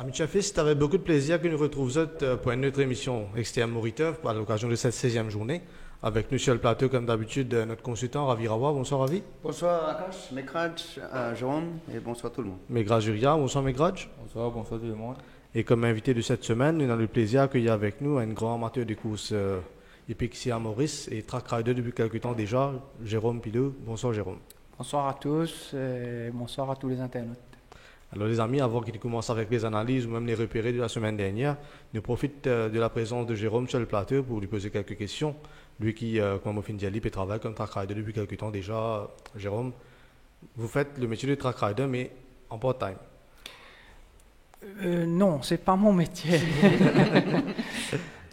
Amis Chafis, c'est avec beaucoup de plaisir que nous retrouvons pour une autre émission Externe Moriteur à l'occasion de cette 16e journée. Avec nous sur le plateau, comme d'habitude, notre consultant Ravi Rawa. Bonsoir Ravi. Bonsoir Akash, Mekraj, Jérôme et bonsoir tout le monde. Megraj Uria, bonsoir Megraj. Bonsoir tout le monde. Et comme invité de cette semaine, nous avons le plaisir d'accueillir avec nous un grand amateur de courses hippiques ici à Maurice et track rider depuis quelques temps déjà, Jérôme Pileux. Bonsoir Jérôme. Bonsoir à tous et bonsoir à tous les internautes. Alors les amis, avant qu'il commence avec les analyses ou même les repérés de la semaine dernière, nous profite de la présence de Jérôme sur le plateau pour lui poser quelques questions. Lui qui, comme Mofin Dialip, travaille comme track rider depuis quelques temps déjà. Jérôme, vous faites le métier de track rider mais en part-time. Non, c'est pas mon métier.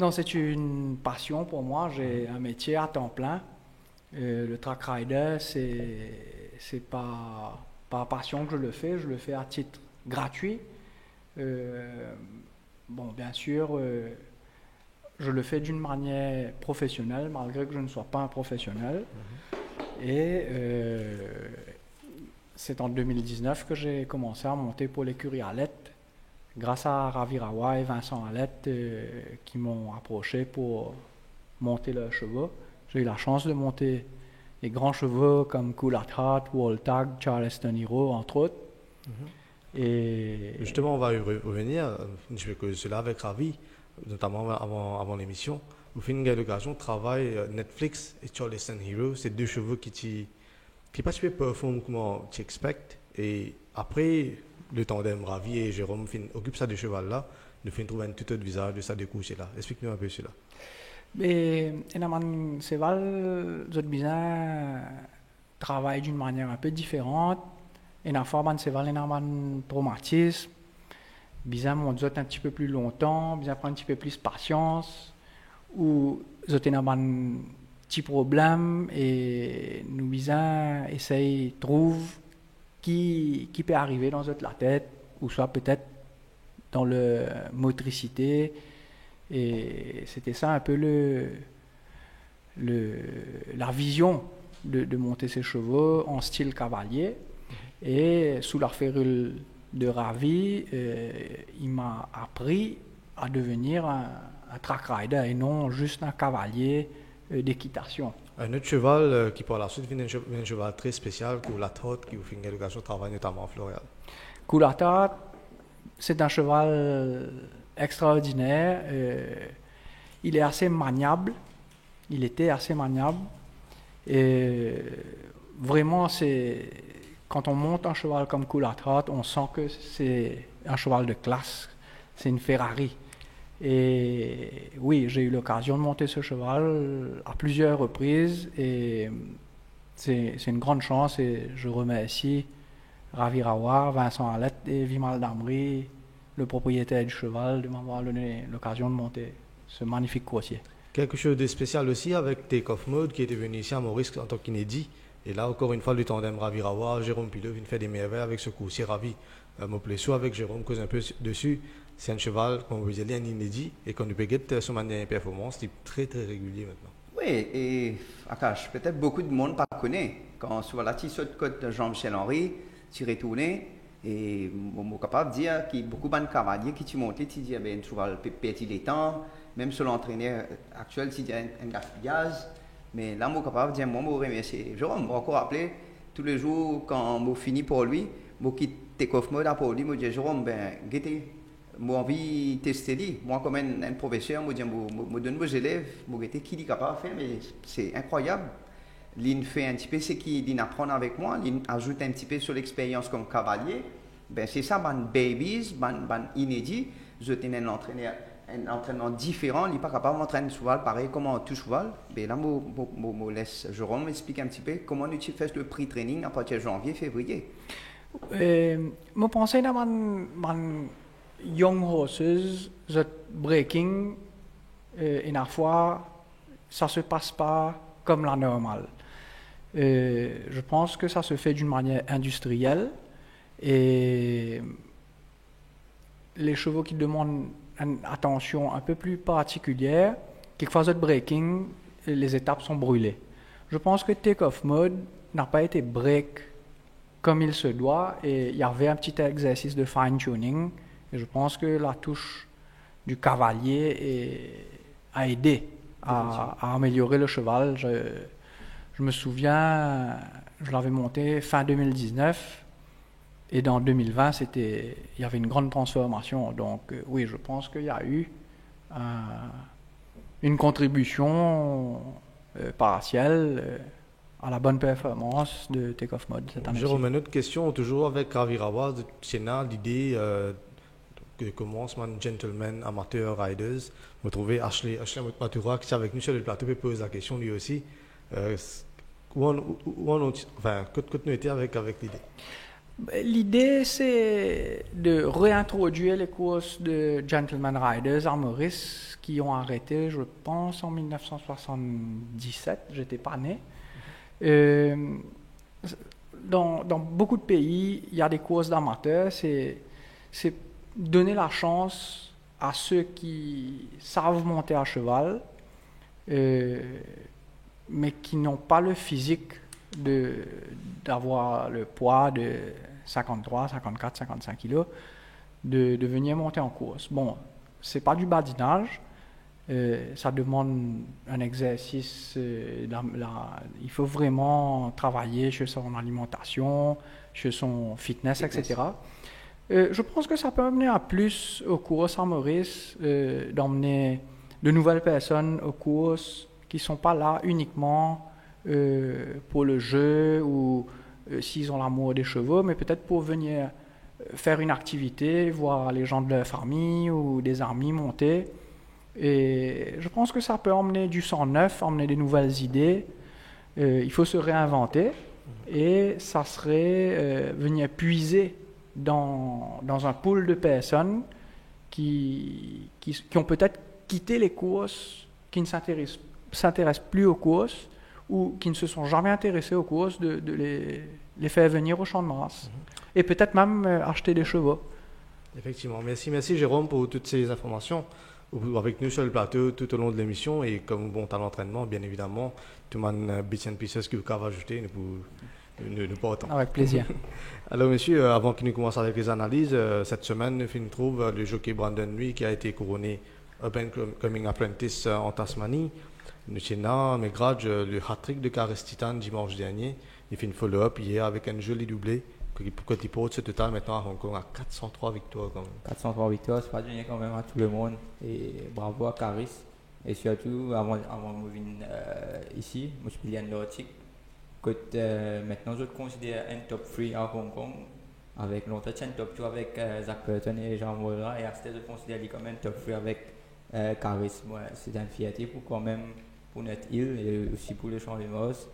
Non, c'est une passion pour moi. J'ai un métier à temps plein. Le track rider, c'est pas passion que je le fais à titre gratuit. Bon, bien sûr, je le fais d'une manière professionnelle, malgré que je ne sois pas un professionnel. Et c'est en 2019 que j'ai commencé à monter pour l'écurie Alette, grâce à Ravi Rawa et Vincent Alette qui m'ont approché pour monter leurs chevaux. J'ai eu la chance de monter des grands chevaux comme Cool at Heart, Woltag, Charleston Hero, entre autres. Et justement, on va y revenir. Je vais que cela avec Ravi, notamment avant l'émission. Vous faites une occasion de travail Netflix et Charleston Hero. C'est deux chevaux qui pas super performent comme tu expectes. Et après, le tandem Ravi et Jérôme occupent ça de cheval-là. Nous finissons trouver un tout autre visage de ça de coucher-là. Explique-nous un peu cela. Mais Enaman Seval, j'ai besoin travailler d'une manière un peu différente. Enaman Seval, Enaman traumatisme. Besoin monter un petit peu plus longtemps, besoin prendre un petit peu plus de patience. Ou j'ai Enaman petit problème et nous besoin essayer de trouver qui peut arriver dans la tête ou soit peut-être dans la motricité. Et c'était ça un peu la vision de monter ses chevaux en style cavalier. Et sous la férule de Ravi, il m'a appris à devenir un track rider et non juste un cavalier d'équitation. Un autre cheval qui par la suite vient un cheval très spécial, Cool at Heart, qui vous fait une occasion de travailler notamment en Florial. Cool at Heart, c'est un cheval extraordinaire. Il est assez maniable. Il était assez maniable. Et vraiment, quand on monte un cheval comme Cool at Heart, on sent que c'est un cheval de classe. C'est une Ferrari. Et oui, j'ai eu l'occasion de monter ce cheval à plusieurs reprises. Et c'est une grande chance. Et je remercie Ravi Rawa, Vincent Alette et Vimal Damri, le propriétaire du cheval, de m'avoir donné l'occasion de monter ce magnifique coursier. Quelque chose de spécial aussi avec Take Off Mode qui était venu ici à Maurice en tant qu'inédit. Et là, encore une fois, le tandem Ravi Rawa, Jérôme Pileux vient faire des merveilles avec ce coursier Ravi. Mon plaisir avec Jérôme cause un peu dessus. C'est un cheval, comme vous dites, un inédit et qu'on peut get son manière de performance, c'est très très régulier maintenant. Oui, et Akash, peut-être beaucoup de monde ne connaît. Quand sur la tisse de côte de Jean-Michel Henry, tu retournes et on est capable de dire qu'il y a beaucoup de cavaliers qui sont montés, tu dis, un cheval petit des temps, même sur l'entraîneur actuel, tu dis un gaspillage. Mais là, je suis capable de dire, moi, je remercie Jérôme. Je me encore rappelé tous les jours quand je finis pour lui, je quitte Take Off Mode pour lui, je dis, Jérôme, guettez. J'ai envie de tester lui. Moi, comme un professeur, je donne aux élèves, je qui est capable de faire, mais c'est incroyable. Il fait un petit peu ce qu'il apprend avec moi, il ajoute un petit peu sur l'expérience comme cavalier. C'est ça, ban babies, ban inédit. Je tenais un entraînement différent, il n'est pas capable d'entraîner un cheval pareil comme tout cheval. Là, je laisse Jérôme m'expliquer un petit peu comment tu fais le pre-training à partir de janvier, février. Je pense que young horses, the breaking, et parfois, ça ne se passe pas comme la normale. Je pense que ça se fait d'une manière industrielle et les chevaux qui demandent une attention un peu plus particulière, quelquefois, the breaking, les étapes sont brûlées. Je pense que Take Off Mode n'a pas été break comme il se doit et il y avait un petit exercice de fine-tuning Et je pense que la touche du cavalier a aidé à améliorer le cheval. Je me souviens, je l'avais monté fin 2019 et dans 2020, il y avait une grande transformation. Donc oui, je pense qu'il y a eu une contribution partielle à la bonne performance de Take-Off Mode cette année. Jérôme, une autre question, toujours avec Ravi Rawat de Sénat, l'idée que commence un gentleman amateur riders. Vous trouvez Ashley Matura qui est avec nous sur le plateau peut poser la question lui aussi. Que nous était avec l'idée? L'idée, c'est de réintroduire les courses de Gentleman Riders à Maurice qui ont arrêté, je pense, en 1977. J'étais pas né. Dans beaucoup de pays, il y a des courses d'amateurs. C'est donner la chance à ceux qui savent monter à cheval, mais qui n'ont pas le physique d'avoir le poids de 53, 54, 55 kilos, de venir monter en course. Bon, c'est pas du badinage, ça demande un exercice, il faut vraiment travailler sur son alimentation, sur son fitness, etc. Je pense que ça peut amener à plus aux courses en Maurice, d'emmener de nouvelles personnes aux courses qui ne sont pas là uniquement pour le jeu ou s'ils ont l'amour des chevaux, mais peut-être pour venir faire une activité, voir les gens de leur famille ou des amis monter. Et je pense que ça peut emmener du sang neuf, emmener des nouvelles idées. Il faut se réinventer et ça serait venir puiser dans un pool de personnes qui ont peut-être quitté les courses, qui ne s'intéressent plus aux courses ou qui ne se sont jamais intéressés aux courses, de les faire venir au champ de masse et peut-être même acheter des chevaux. Effectivement. Merci Jérôme pour toutes ces informations. Avec nous sur le plateau tout au long de l'émission et comme bon à l'entraînement, bien évidemment, tout le monde bits and pieces que vous pouvez ajouter, ne pas autant. Avec plaisir. Alors monsieur, avant que nous commencions avec les analyses, cette semaine, nous trouve le jockey Brandon Lui qui a été couronné Up and Coming Apprentice en Tasmanie. Nous avons le hat-trick de Caris Titan dimanche dernier. Il fait une follow-up hier avec un joli doublé. Pourquoi il porte ce total maintenant à Hong Kong à 403 victoires quand même. 403 victoires, c'est pas donné quand même à tout le monde. Et bravo à Caris. Et surtout, avant de venir ici, moi je suis Liane Lortic. Maintenant, je considère un top 3 à Hong Kong. Avec longtemps, un top 2 avec Zach Burton et Jean Molla. Et à ce stade, je considère comme un top 3 avec Caris. Moi, c'est une fierté pour notre île et aussi pour le champ de Mars.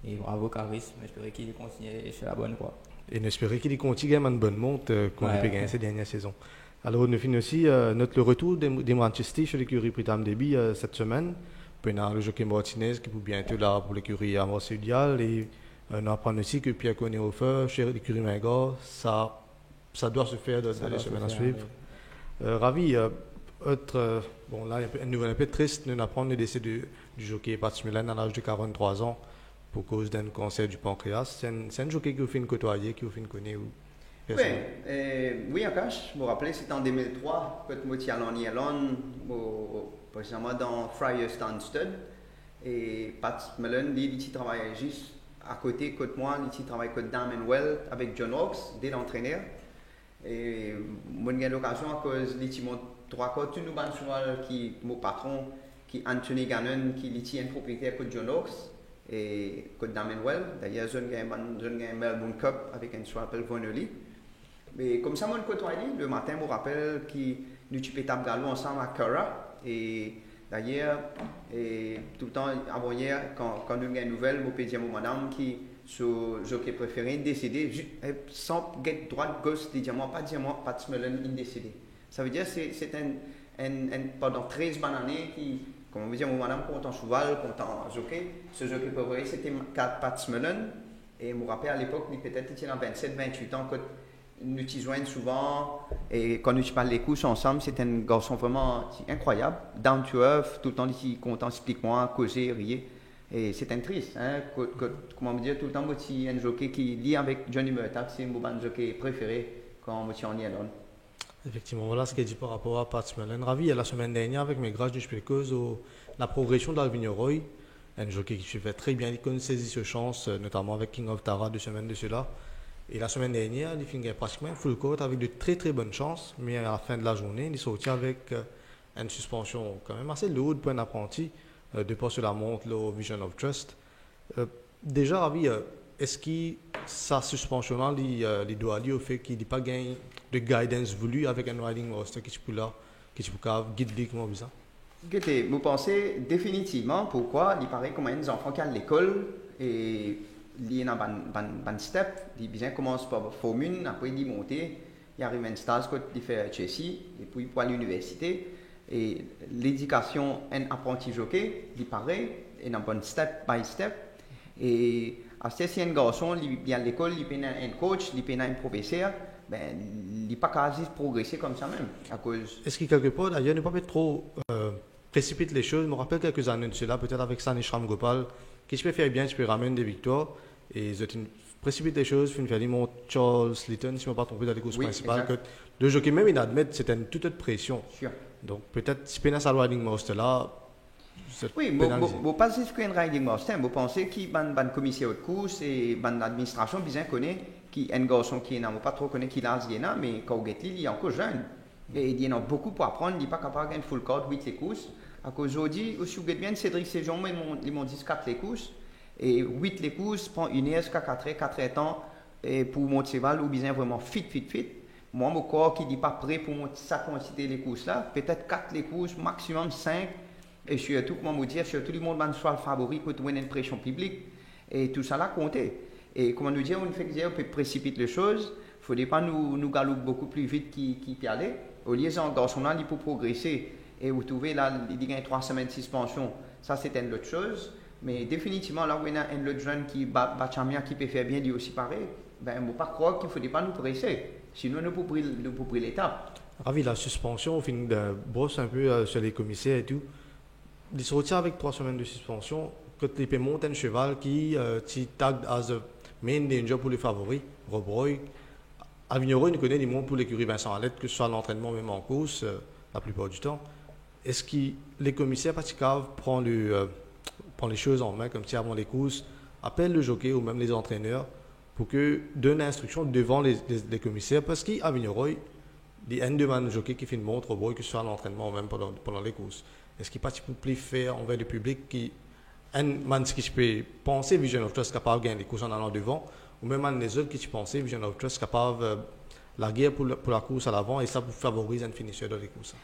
Et bravo Caris, j'espère qu'il continue sur la bonne voie. Et j'espère qu'il continue à une bonne monte qu'on a pu gagner cette dernière saison. Alors, nous finissons aussi le retour des Manchester chez l'écurie Pritam Deby cette semaine. Puis on a le jockey Martinez qui est bientôt là pour l'écurie Amos Udial. Et on apprend aussi que Pierre Conéhofer chez l'écurie Mingor, ça doit se faire dans les semaines à suivre. Ravi, bon là, une nouvelle un peu triste, nous apprenons le décès du jockey Pat Smillen à l'âge de 43 ans. Pour cause d'un cancer du pancréas. C'est un jockey qui vous fait une côtoyer, qui vous fait une connaître oui, encore. Je me rappelle, c'était en 2003, quand je suis allé en Irlande, précisément dans Friars Stansted. Et Pat Smillen, il travaillait juste à côté de moi, il travaillait avec Damon avec John Hawkes, dès l'entraîneur. Et moi, j'ai eu l'occasion à cause il monte 3 quarts, tout nous ban qui mon patron, qui Anthony Gannon, qui est un propriétaire de John Hawkes. Et Côte d'Amenwell, d'ailleurs, je gagne Melbourne Cup avec un soir appelé Vonelli. Mais comme ça, mon côtoyé, le matin, je me rappelle que nous tape galop ensemble à Curra. Et d'ailleurs, tout le temps avant hier, quand nous avons une nouvelle, je peux dire à mon madame qui son jockey préféré décédé, sans get droite, gauche, dis-moi, pas de Smillen, décédé. Ça veut dire que c'est pendant 13 bonnes années qui. Comme on veut dire, mon madame, content cheval, content jockey. Ce jockey préféré, c'était Pat Smillen. Et je me rappelle à l'époque, peut-être il était en 27-28 ans, quand nous nous joignons souvent. Et quand nous parlons les courses ensemble, c'était un garçon vraiment incroyable. Down to earth, tout le temps, il est content, explique-moi, causer, rier. Et c'est un triste. Hein, comment me dire, tout le temps, il y a un jockey qui lit avec Johnny Murtagh, c'est mon jockey préféré quand je suis en Irlande. Effectivement, voilà ce qu'elle dit par rapport à Pat Smellen. Ravi, la semaine dernière, avec mes grâches du Spelkos, la progression d'Alvin Roy, un jockey qui se fait très bien, il connaît saisi ce chance, notamment avec King of Tara 2 semaines de cela. Et la semaine dernière, il finit pratiquement full court avec de très très bonnes chances, mais à la fin de la journée, il sortit avec une suspension quand même assez lourde pour un apprenti, de pas sur la montre, le Vision of Trust. Déjà, Ravi, est-ce que sa suspension-là, il doit aller au fait qu'il n'a pas gagné de guidance voulu avec un riding master qui est là, qui est là, guide comment ça? Écoutez, vous pensez définitivement pourquoi il paraît comme un enfant qui est à l'école et il y a un step, il commence par Form 1, après il monte, il arrive à un stage quand il fait Chelsea, et puis pour l'université. Et l'éducation en apprenti jockey, il paraît, et un bon step by step. Et si un garçon, il vient à l'école, il paye un coach, il paye un professeur, ben, il n'est pas quasi progresser comme ça même. À cause... Est-ce qu'il quelque part, d'ailleurs, ne pas trop précipite les choses? Je me rappelle quelques années de cela, peut-être avec Sanish Ramgopal, qui se peut faire bien, tu peux ramener des victoires. Et précipite les choses, il fait monter Charles Litton, si je ne me pas trompé dans les courses principales. Que le jockey même, il admet que c'était une toute autre pression. Sûr. Donc peut-être, si Pénas a le riding master là, oui, vous pensez que un riding master, vous pensez qu'il y a un commissaire de course et une administration bien connaît, qui un garçon qui n'a pas trop connu qui l'a mais quand il est encore jeune. Et il y en a beaucoup pour apprendre, il n'est pas capable de gagner full card 8 les courses. À cause aujourd'hui, aussi vous bien, Cédric Séjon, ils m'ont dit 4 les courses. Et 8 les courses prend 1 heure jusqu'à 4 heures temps et pour monter cheval ou bien vraiment fit. Moi, mon corps qui n'est pas prêt pour monter ça quantité les courses là, peut-être 4 les courses, maximum 5. Et surtout, comment vous dire, surtout le monde soit le favori pour trouver une pression publique. Et tout ça là compter. Et comment nous dire, on fait que on peut précipiter les choses. Il ne faut pas nous galoper beaucoup plus vite qu'il peut aller. Au lieu d'un garçon là, il peut progresser. Et vous trouvez là, il gagne 3 semaines de suspension. Ça, c'est une autre chose. Mais définitivement, là où il y a un autre jeune qui peut faire bien, lui aussi pareil, ben, il ne faut pas croire qu'il ne faut pas nous presser. Sinon, nous pouvons brûler l'étape. Ravi, la suspension, on finit de brosse un peu sur les commissaires et tout. Il se retient avec 3 semaines de suspension. Quand il peut monter un cheval qui tag as a main danger pour les favoris, Rob Roy. À Vigneron, il connaît les montres pour l'écurie Vincent Alette, que ce soit à l'entraînement même en course, la plupart du temps. Est-ce que les commissaires praticables prennent les choses en main, comme si avant les courses, appellent le jockey ou même les entraîneurs pour que donnent l'instruction devant les commissaires? Parce qu'à Vigneron, il y a un de jockey qui fait une montre au boy, que ce soit à l'entraînement ou même pendant les courses. Est-ce qu'il n'y a pas plus faire envers le public qui un man qui peut penser Vision of Trust capable de gagner les courses en allant devant, ou même un des autres qui pensent Vision of Trust capable de la guerre pour la course à l'avant, et ça vous favorise un finisseur dans les courses?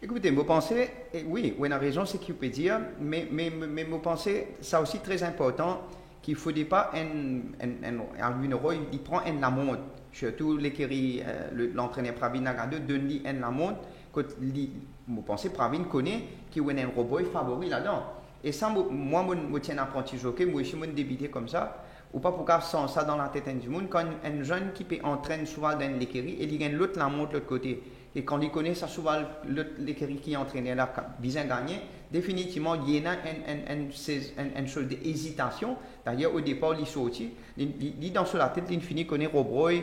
Écoutez, vous pensez, oui, on a raison, c'est ce qu'il peut dire, mais vous pensez, ça aussi très important, qu'il ne faut pas un rôle, il prend un la montre, surtout l'écurie, l'entraîneur Pravin Nagado donne un la montre, vous pensez Pravin connaît qu'il y a un robot favori là-dedans. Et ça, moi, je tiens un apprenti jockey, moi aussi, je débité comme ça, ou pas pour sans ça dans la tête du monde, quand un jeune qui peut entraîner souvent dans l'écurie, et il gagne l'autre la montre de l'autre côté. Et quand il connaît ça, souvent l'écurie qui est entraîné là, bien gagné, définitivement, il y a une chose d'hésitation. D'ailleurs, au départ, il sortit, il dans sur la tête, il finit connaît Robroy,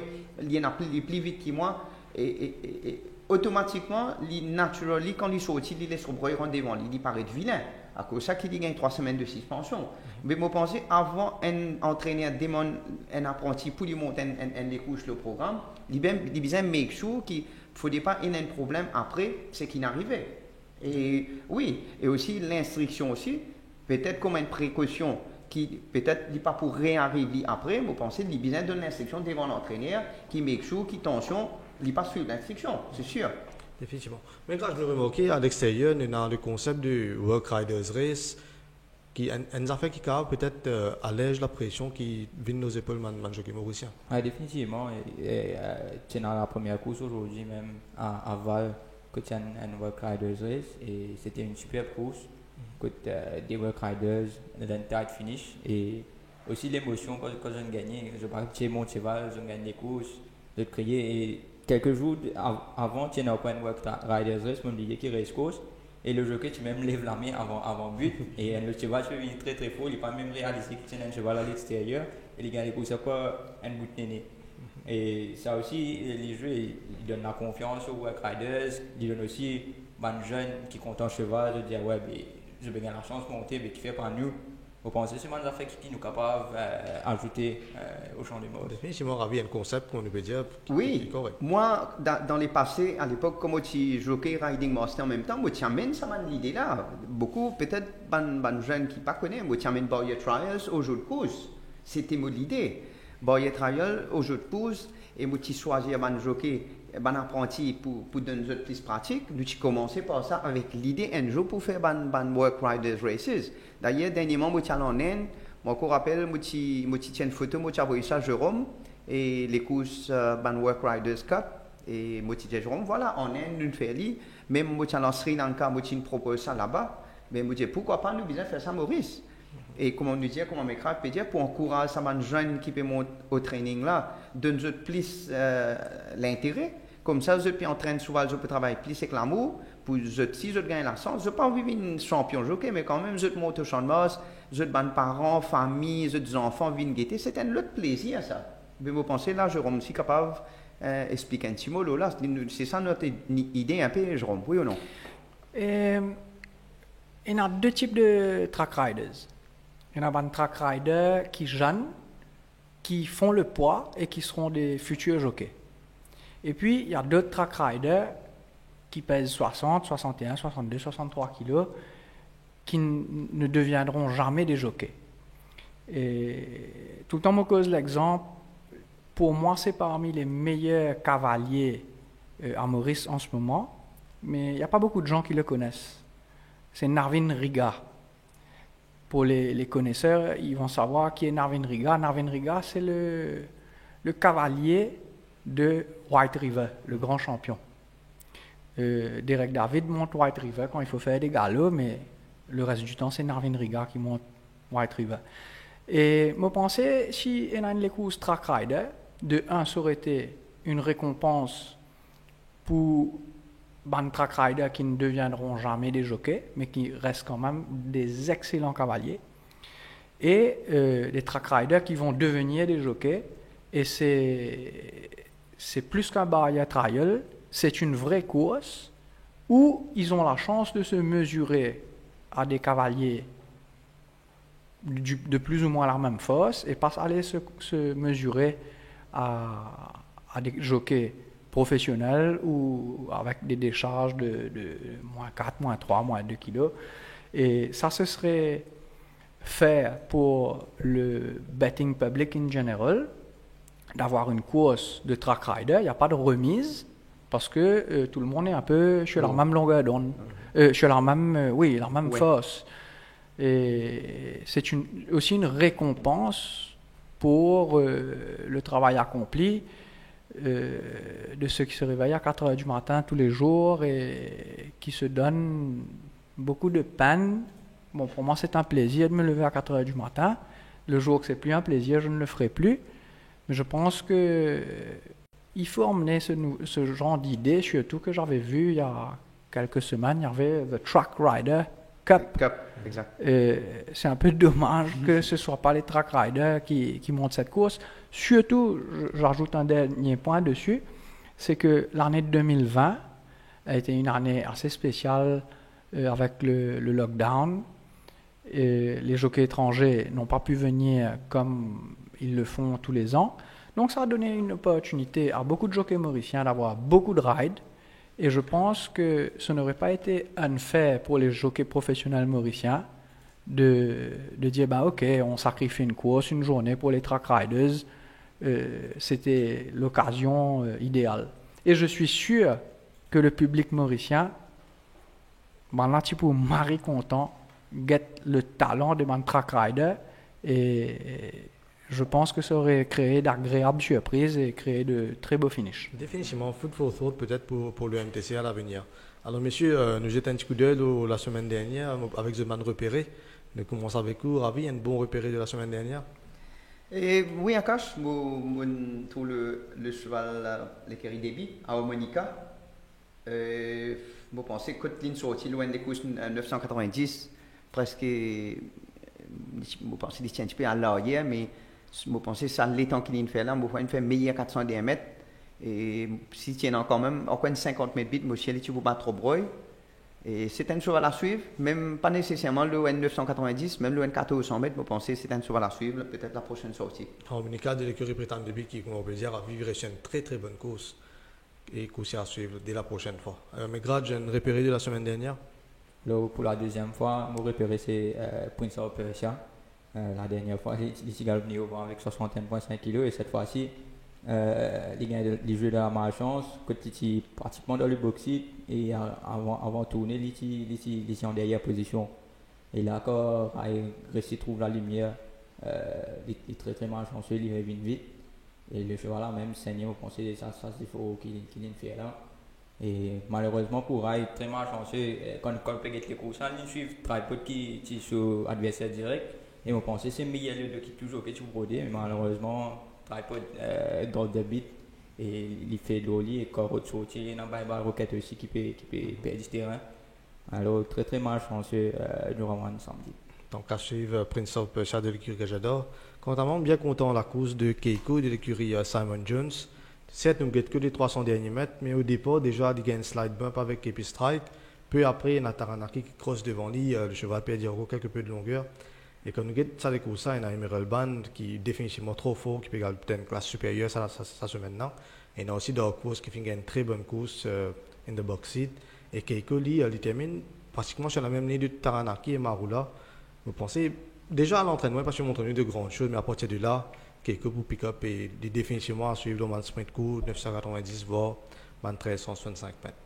il y en a plus vite que moi, et automatiquement, naturellement, quand il sortit, il laisse Robroy rendre devant, il paraît vilain. À cause de ça, qu'il gagne 3 semaines de suspension. Mais je pense avant un entraîneur demande un apprenti pour lui monter les couches le programme, il besoin de make sure qu'il ne faut pas qu'il y ait un problème après ce qui n'arrivait. Et oui, et aussi l'instruction aussi, peut-être comme une précaution qui peut-être n'est pas pour réarriver après, vous pensez qu'il a besoin de l'instruction devant l'entraîneur qui make sure qu'il tension, il passe sur l'instruction, c'est sûr. Définitivement. Mais quand je me remarquais à l'extérieur, dans le concept du Work Riders Race, qui nous a fait qui peut-être allège la pression qui vient de nos épaules, man jockey mauricien. Oui, définitivement. Et tu dans la première course aujourd'hui, même à Val, que tu as un Work Riders Race, et c'était une superbe course. Des Work Riders, d'un tight finish, et aussi l'émotion quand j'ai gagné. Je parle de mon cheval, j'ai gagné les courses, de crier. Et quelques jours avant, tu n'as pas un Work Riders Race, mon dit qui race course, et le jockey, tu même lève la main avant but, et le cheval, tu es très très fort, il n'a pas même réalisé que tu as un cheval à l'extérieur, et il gagne les courses, c'est quoi un bout de néné. Et ça aussi, les jeux, ils donnent la confiance aux work riders, ils donnent aussi aux jeunes qui comptent en cheval de dire ouais, mais je vais gagner la chance de monter, mais qui fait pas nous. Vous pensez que c'est une affaire qui nous capable d'ajouter au champ des modes? Définitivement, Ravi, il y a un concept qu'on peut dire qui Oui, est correct. moi, dans les passés, à l'époque, comme tu jouais Riding Master en même temps, moi, tu amènes ça, l'idée là. Beaucoup, peut-être, ban jeunes qui ne connaissent pas, moi, tu amènes Barrier Trials au jeu de course. C'était mon idée. Barrier Trials au jeu de course, et moi, tu choisis ban jockey, ban apprenti pour donner une plus pratique. Nous, tu commençais par ça avec l'idée un jour pour faire ban Work Riders Races. D'ailleurs, dernièrement, moi, tu allé en Inde, moi, je me rappelle, moi, tu tiens une photo, moi, tu as envoyé ça à Jérôme. Et les courses ban Work Riders Cup et moi je Jérôme voilà en Inde nous fait li même moi en Sri Lanka moi je propose ça là-bas mais moi je dis pourquoi pas nous besoin faire ça Maurice et comment nous dire comment m'écrire peut dire pour encourager ça ban jeunes qui peut monter au training là donne plus l'intérêt comme ça je peux entraîner souvent je peux travailler plus avec l'amour pour si je gagne la chance je pas vivre une champion jockey mais quand même je monte au champ de Mars je ban parents famille je enfants viennent guetter c'est un autre plaisir ça. Mais vous pensez là, Jérôme, aussi capable d'expliquer un petit mot là, c'est ça notre idée un peu, Jérôme, oui ou non? Il y a deux types de track riders. Il y en a des track riders qui jeunes, qui font le poids et qui seront des futurs jockeys. Et puis, il y a d'autres track riders qui pèsent 60, 61, 62, 63 kilos, qui ne deviendront jamais des jockeys. Et tout le temps, je me cause l'exemple. Pour moi, c'est parmi les meilleurs cavaliers à Maurice en ce moment, mais il n'y a pas beaucoup de gens qui le connaissent. C'est Narvin Riga. Pour les connaisseurs, ils vont savoir qui est Narvin Riga. Narvin Riga, c'est le cavalier de White River, le grand champion. Derek David monte White River quand il faut faire des galops, mais le reste du temps, c'est Narvin Riga qui monte White River. Et je pensais, si on a une course track rider, de un, ça aurait été une récompense pour les track riders qui ne deviendront jamais des jockeys, mais qui restent quand même des excellents cavaliers, et des track riders qui vont devenir des jockeys. Et c'est plus qu'un barrière trial, c'est une vraie course où ils ont la chance de se mesurer à des cavaliers de plus ou moins la même force et pas aller se mesurer à des jockeys professionnels ou avec des décharges de moins 4, moins 3, moins 2 kilos. Et ça, ce serait fait pour le betting public in general, d'avoir une course de track rider. Il n'y a pas de remise parce que tout le monde est un peu sur la même longueur d'onde, sur la même force. Et c'est aussi une récompense pour le travail accompli de ceux qui se réveillent à 4 heures du matin tous les jours et qui se donnent beaucoup de peine. Bon, pour moi, c'est un plaisir de me lever à 4 heures du matin. Le jour que c'est plus un plaisir, je ne le ferai plus. Mais je pense que il faut emmener ce genre d'idée, surtout que j'avais vu il y a quelques semaines, il y avait The Track Rider Cup. Exact. C'est un peu dommage que ce ne soit pas les track riders qui montent cette course. Surtout, j'ajoute un dernier point dessus, c'est que l'année 2020 a été une année assez spéciale avec le lockdown. Et les jockeys étrangers n'ont pas pu venir comme ils le font tous les ans. Donc ça a donné une opportunité à beaucoup de jockeys mauriciens d'avoir beaucoup de rides. Et je pense que ce n'aurait pas été unfair pour les jockeys professionnels mauriciens de dire ok, on sacrifie une course, une journée pour les track riders. C'était l'occasion idéale. Et je suis sûr que le public mauricien, là, tu peux marrer content, get le talent de mon track rider. Et je pense que ça aurait créé d'agréables surprises et créé de très beaux finishes. Définitivement, food for thought peut-être pour le MTC à l'avenir. Alors messieurs, nous jetons un petit coup d'œil la semaine dernière avec The Man repéré. Nous commençons avec vous. Ravi, un bon repéré de la semaine dernière? Et oui, Akash, pour le cheval, l'écurie débit, à Omonica. Je pensais que Côte-Ligne sortie loin des courses 990, presque, je pensais qu'il tient un petit peu à l'arrière, mais Je pense que ça, les temps qu'il fait là, il fait meilleur 400 diamètres. Et si tu as quand même encore 50 mètres vite, monsieur, tu ne peux pas trop broyer. Et c'est un cheval à suivre, même pas nécessairement le N990, même le N1400 mètres, je pense que c'est un cheval à suivre, peut-être la prochaine sortie. En cas de l'écurie Prétendre de Bic qui ont plaisir à vivre une très très bonne course et course à suivre dès la prochaine fois. Mais grade, j'ai repéré de la semaine dernière. Là, pour la deuxième fois, mon repéré c'est Prince of Persia. La dernière fois, il est venu avec 61,5 kg et cette fois-ci, les jeux de la malchance, quand il était pratiquement dans le boxit et avant de tourner, il était en dernière position. Et là, quand il trouve la lumière, il est très très malchanceux, il revient vite. Et le cheval là même saigne, vous pensez ça c'est faux qu'il fait là. Et malheureusement pour Rai, très malchanceux, quand il peut les courses, il suit Tripod qui est sur adversaire direct. Et on pensait c'est meilleur de qui toujours que tu brodé, mais malheureusement Tripod dans le débit et il fait de l'oli et quand il sortit, il y a une roquette aussi qui peut perdre du terrain. Alors très très malchanceux durant le samedi. Donc à suivre Prince of Persia de l'écurie que j'adore. Contrairement, bien content la course de Keiko de l'écurie Simon Jones. Certes, nous ne que les 300 derniers mètres, mais au départ, déjà, il y a un slide bump avec Epi Strike. Peu après, il y a Taranaki qui crosse devant lui, le cheval perd quelque peu de longueur. Et quand nous avons ça, les courses, il y a Emerald Band qui est définitivement trop fort, qui peut gagner une classe supérieure, ça maintenant. Et il y a aussi Dark Horse qui fait une très bonne course in the box seat. Et Keiko, lui, il termine pratiquement sur la même ligne de Taranaki et Marula. Vous pensez déjà à l'entraînement, parce que montre de grandes choses, mais à partir de là, Keiko pour pick-up et définitivement à suivre le sprint court 990 voire 1365 mètres.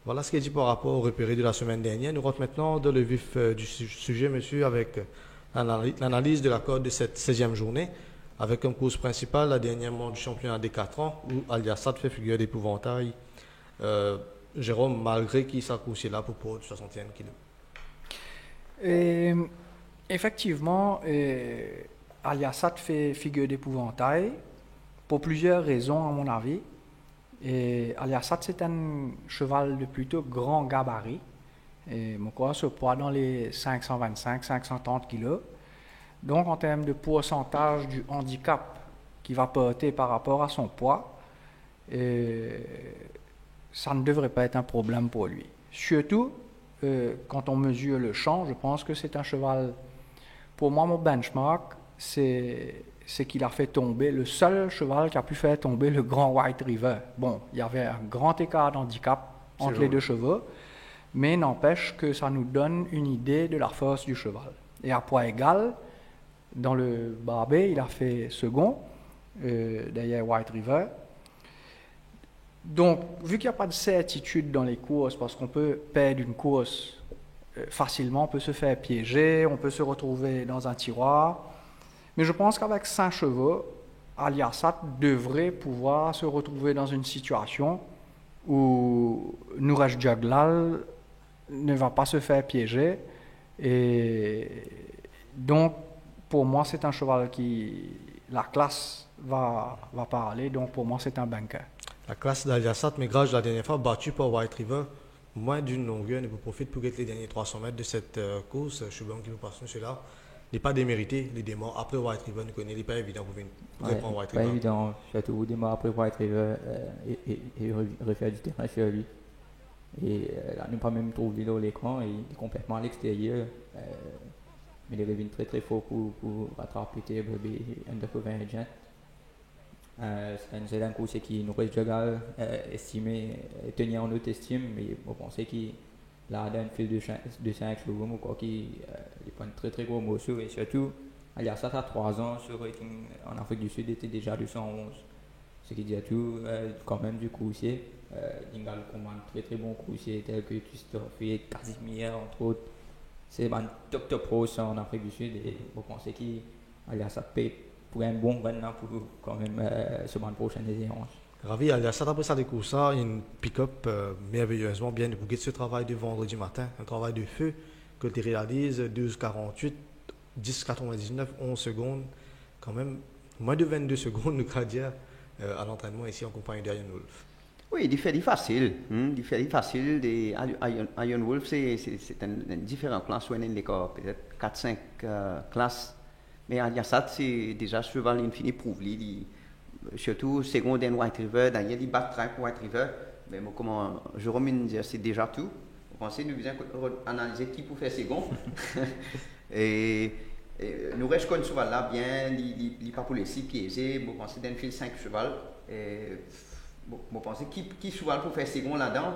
Voilà ce qui est dit par rapport au repéré de la semaine dernière. Nous rentrons maintenant dans le vif du sujet, monsieur, avec l'analyse de la corde de cette 16e journée, avec comme course principale la dernière manche du championnat des 4 ans, où Aliasat fait figure d'épouvantail. Jérôme, malgré qu'il s'accouche là pour port de 61 kg. Effectivement, Aliasat fait figure d'épouvantail pour plusieurs raisons, à mon avis. Et Aliasat, c'est un cheval de plutôt grand gabarit. Et mon corps se poids dans les 525-530 kg. Donc, en termes de pourcentage du handicap qu'il va porter par rapport à son poids, ça ne devrait pas être un problème pour lui. Surtout, quand on mesure le champ, je pense que c'est un cheval. Pour moi, mon benchmark, c'est qu'il a fait tomber le seul cheval qui a pu faire tomber le grand White River. Bon, il y avait un grand écart d'handicap entre les deux chevaux, mais n'empêche que ça nous donne une idée de la force du cheval. Et à poids égal, dans le Barbet, il a fait second, derrière White River. Donc, vu qu'il n'y a pas de certitude dans les courses, parce qu'on peut perdre une course facilement, on peut se faire piéger, on peut se retrouver dans un tiroir. Mais je pense qu'avec 5 chevaux, Aliasat devrait pouvoir se retrouver dans une situation où Nuresh Jaglal ne va pas se faire piéger. Et donc, pour moi, c'est un cheval qui... La classe va parler, donc pour moi, c'est un banquer. La classe d'Aliasat, mais grâce la dernière fois, battue par White River, moins d'une longueur, ne vous profite pour les derniers 300 mètres de cette course. Je suis bon qui vous passe celui-là. Il n'est pas démérité, les démons après White River, nous connaissons, il n'est pas évident pour reprendre White River. Pas évident, surtout au démarre après White River et refaire du terrain sur lui. Et là, nous pas même trouvé dans l'écran, il est complètement à l'extérieur. Mais il revient très très fort pour rattraper les bébés Undercover Agent. C'est un course qui nous reste déjà estimé, tenir en haute estime, mais on pensait qu'il a un fil de 5 chevaux, qui prend un très très gros morceau, et surtout, Aliasat à 3 ans, sur rating en Afrique du Sud était déjà 211. Ce qui dit à tout, quand même du coursier. Il a un très très bon coursier, tel que Christophe et Casimir, entre autres. C'est un top pro en Afrique du Sud, et on pensait qu'Aliasat paye pour un bon run pour quand même ce mois prochain des échanges. Ravi, Aliasat, après ça découvre ça, il y a une pick-up merveilleusement bien pour ce travail de vendredi matin, un travail de feu que tu réalises 12,48, 10,99, 11 secondes, quand même moins de 22 secondes, nous crois dire, à l'entraînement ici en compagnie d'Iron Wolf. Oui, il fait facile. Il fait facile. Iron Wolf, c'est une différente classe. On a peut-être 4-5 classes Mais Aliasat, c'est déjà cheval infini prouve. Surtout, secondaire White River, d'ailleurs, il backtrack White River. Mais moi, comment Jérôme dit, c'est déjà tout. Vous pensez, nous devons analyser qui peut faire second. et nous restons comme cheval là, bien, il pas pour les 6 pieds. Vous pensez d'un fil 5 cheval. Vous pensez qui cheval pour faire second là-dedans.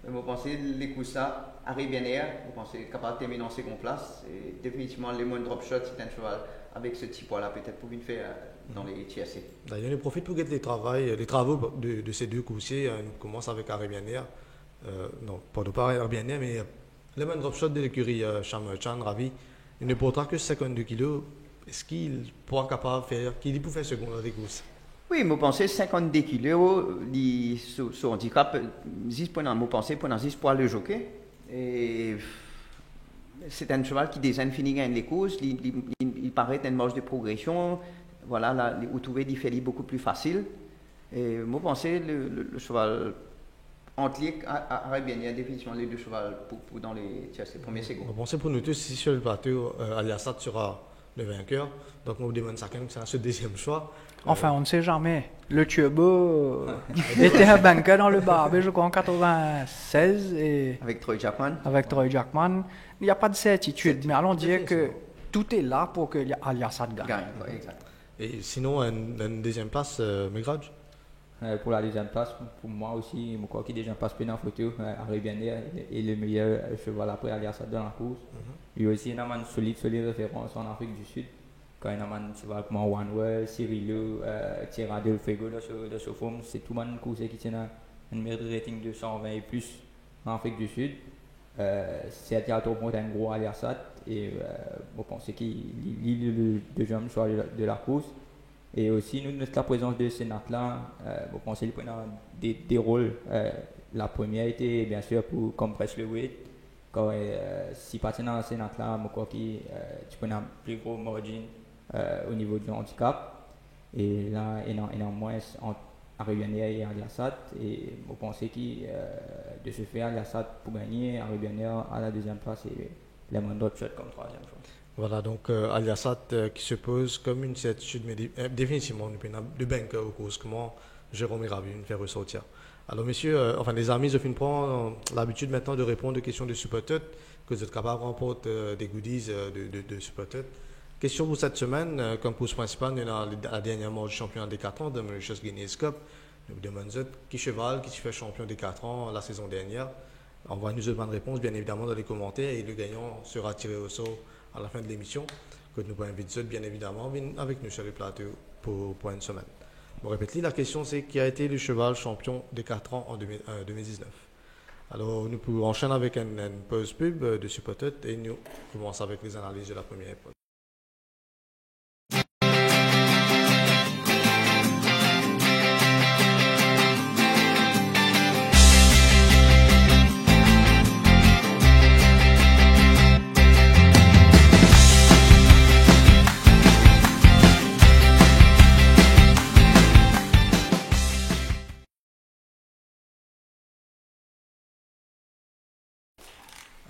Vous pensez les coups ça arrive bien air. Vous pensez capable de terminer en seconde place. Et définitivement, les moins drop shot, c'est un cheval avec ce petit poids là, peut-être pour une faire dans les TSC. D'ailleurs, on profite pour guetter les travaux de ces deux coursiers. On commence avec Arabianair. Non, pas Arabianair, mais les mains drop shot de l'écurie Chan Ravi. Il ne portera que 52 kg. Est-ce qu'il pourra capable de faire, qu'il peut faire second dans les courses? Oui, je pense 52 kg, sur handicap, 10 points, je pense pendant 10 poids le jockey. Et c'est un cheval qui déjà fini gagne les courses, il paraît une marge de progression. Voilà, là, vous trouvez des félix beaucoup plus facile. Et je pense le cheval entre les il y a définitivement les deux chevals pour dans les premiers secondes. Je pense pour nous tous, si sur le plateau, Aliasat sera le vainqueur. Donc, on vous demande ça quand même, c'est ce deuxième choix. Enfin, on ne sait jamais. Le Turbo était un banqueur dans le Barbet, je crois, en 96. Avec Troy Jackman. Il n'y a pas de certitude, mais allons dire que tout est là pour que Aliasat gagne. Ouais, exact. Et sinon, une deuxième place, Megraj? Pour la deuxième place, pour moi aussi, je crois qu'il est déjà passé dans la photo. Arabianair est le meilleur cheval après Aliasat dans la course. Il y a aussi une solide référence en Afrique du Sud. Quand il y a un cheval comme OneWell, Cyrilo, Tierra del Fuego de ce forme, c'est tout le monde qui tient un meilleur rating de 120 et plus en Afrique du Sud. C'est un gros Aliasat et je pense qu'il est le deuxième choix de la course. Et aussi, nous, notre présence de Sénat là, je pense qu'il prend des rôles. La première était bien sûr pour compresser le weight. Quand si pas dans le Sénat là, je crois que tu prends un plus gros margin au niveau du handicap. Et là, il y a moins entre Arabianair et Aliasat. Et je pense que de ce fait, Aliasat pour gagner, Arabianair à la deuxième place et les Mandot shot comme troisième choix. Voilà, donc Aliasat qui se pose comme une certitude, mais définitivement, de banqueur aux courses, comment Jérôme est ravi de nous faire ressortir. Alors, messieurs, enfin, les amis, je prends l'habitude maintenant de répondre aux questions de Supertot, que vous êtes capable de remporter des goodies de Supertot. Question pour cette semaine, comme course principale, on a la dernière mort du champion des 4 ans de Mauritius Guinness Cup. Nous vous demandons qui cheval qui se fait champion des 4 ans la saison dernière. Envoyez-nous une bonne réponse, bien évidemment, dans les commentaires, et le gagnant sera tiré au sort à la fin de l'émission, que nous pouvons inviter bien évidemment avec nous sur le plateau pour une semaine. Bon, répétez, la question c'est qui a été le cheval champion des 4 ans en 2019. Alors nous pouvons enchaîner avec une pause pub de Supertot et nous commençons avec les analyses de la première époque.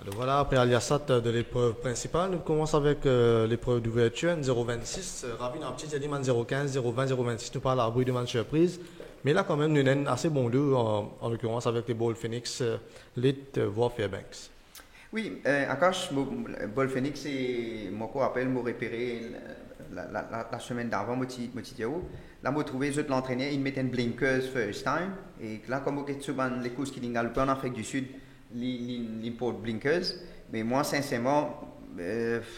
Alors voilà, après Aliasat de l'épreuve principale, nous commençons avec l'épreuve d'ouverture, 0,26. Ravi dans un petit Diman 0,15, 0,20, 0,26, nous parlons à bruit de match surprise. Mais là, quand même, nous avons assez bon lot, en l'occurrence avec les Ball Phoenix, Lit, voire Fairbanks. Oui, Akash, Ball Phoenix, moi, je rappelle, je repéré la semaine d'avant, là, je trouvais que l'entraîneur, il mettait une blinkers first time. Et là, comme vous souvent les courses qui sont en Afrique du Sud, l'import blinkers, mais moi sincèrement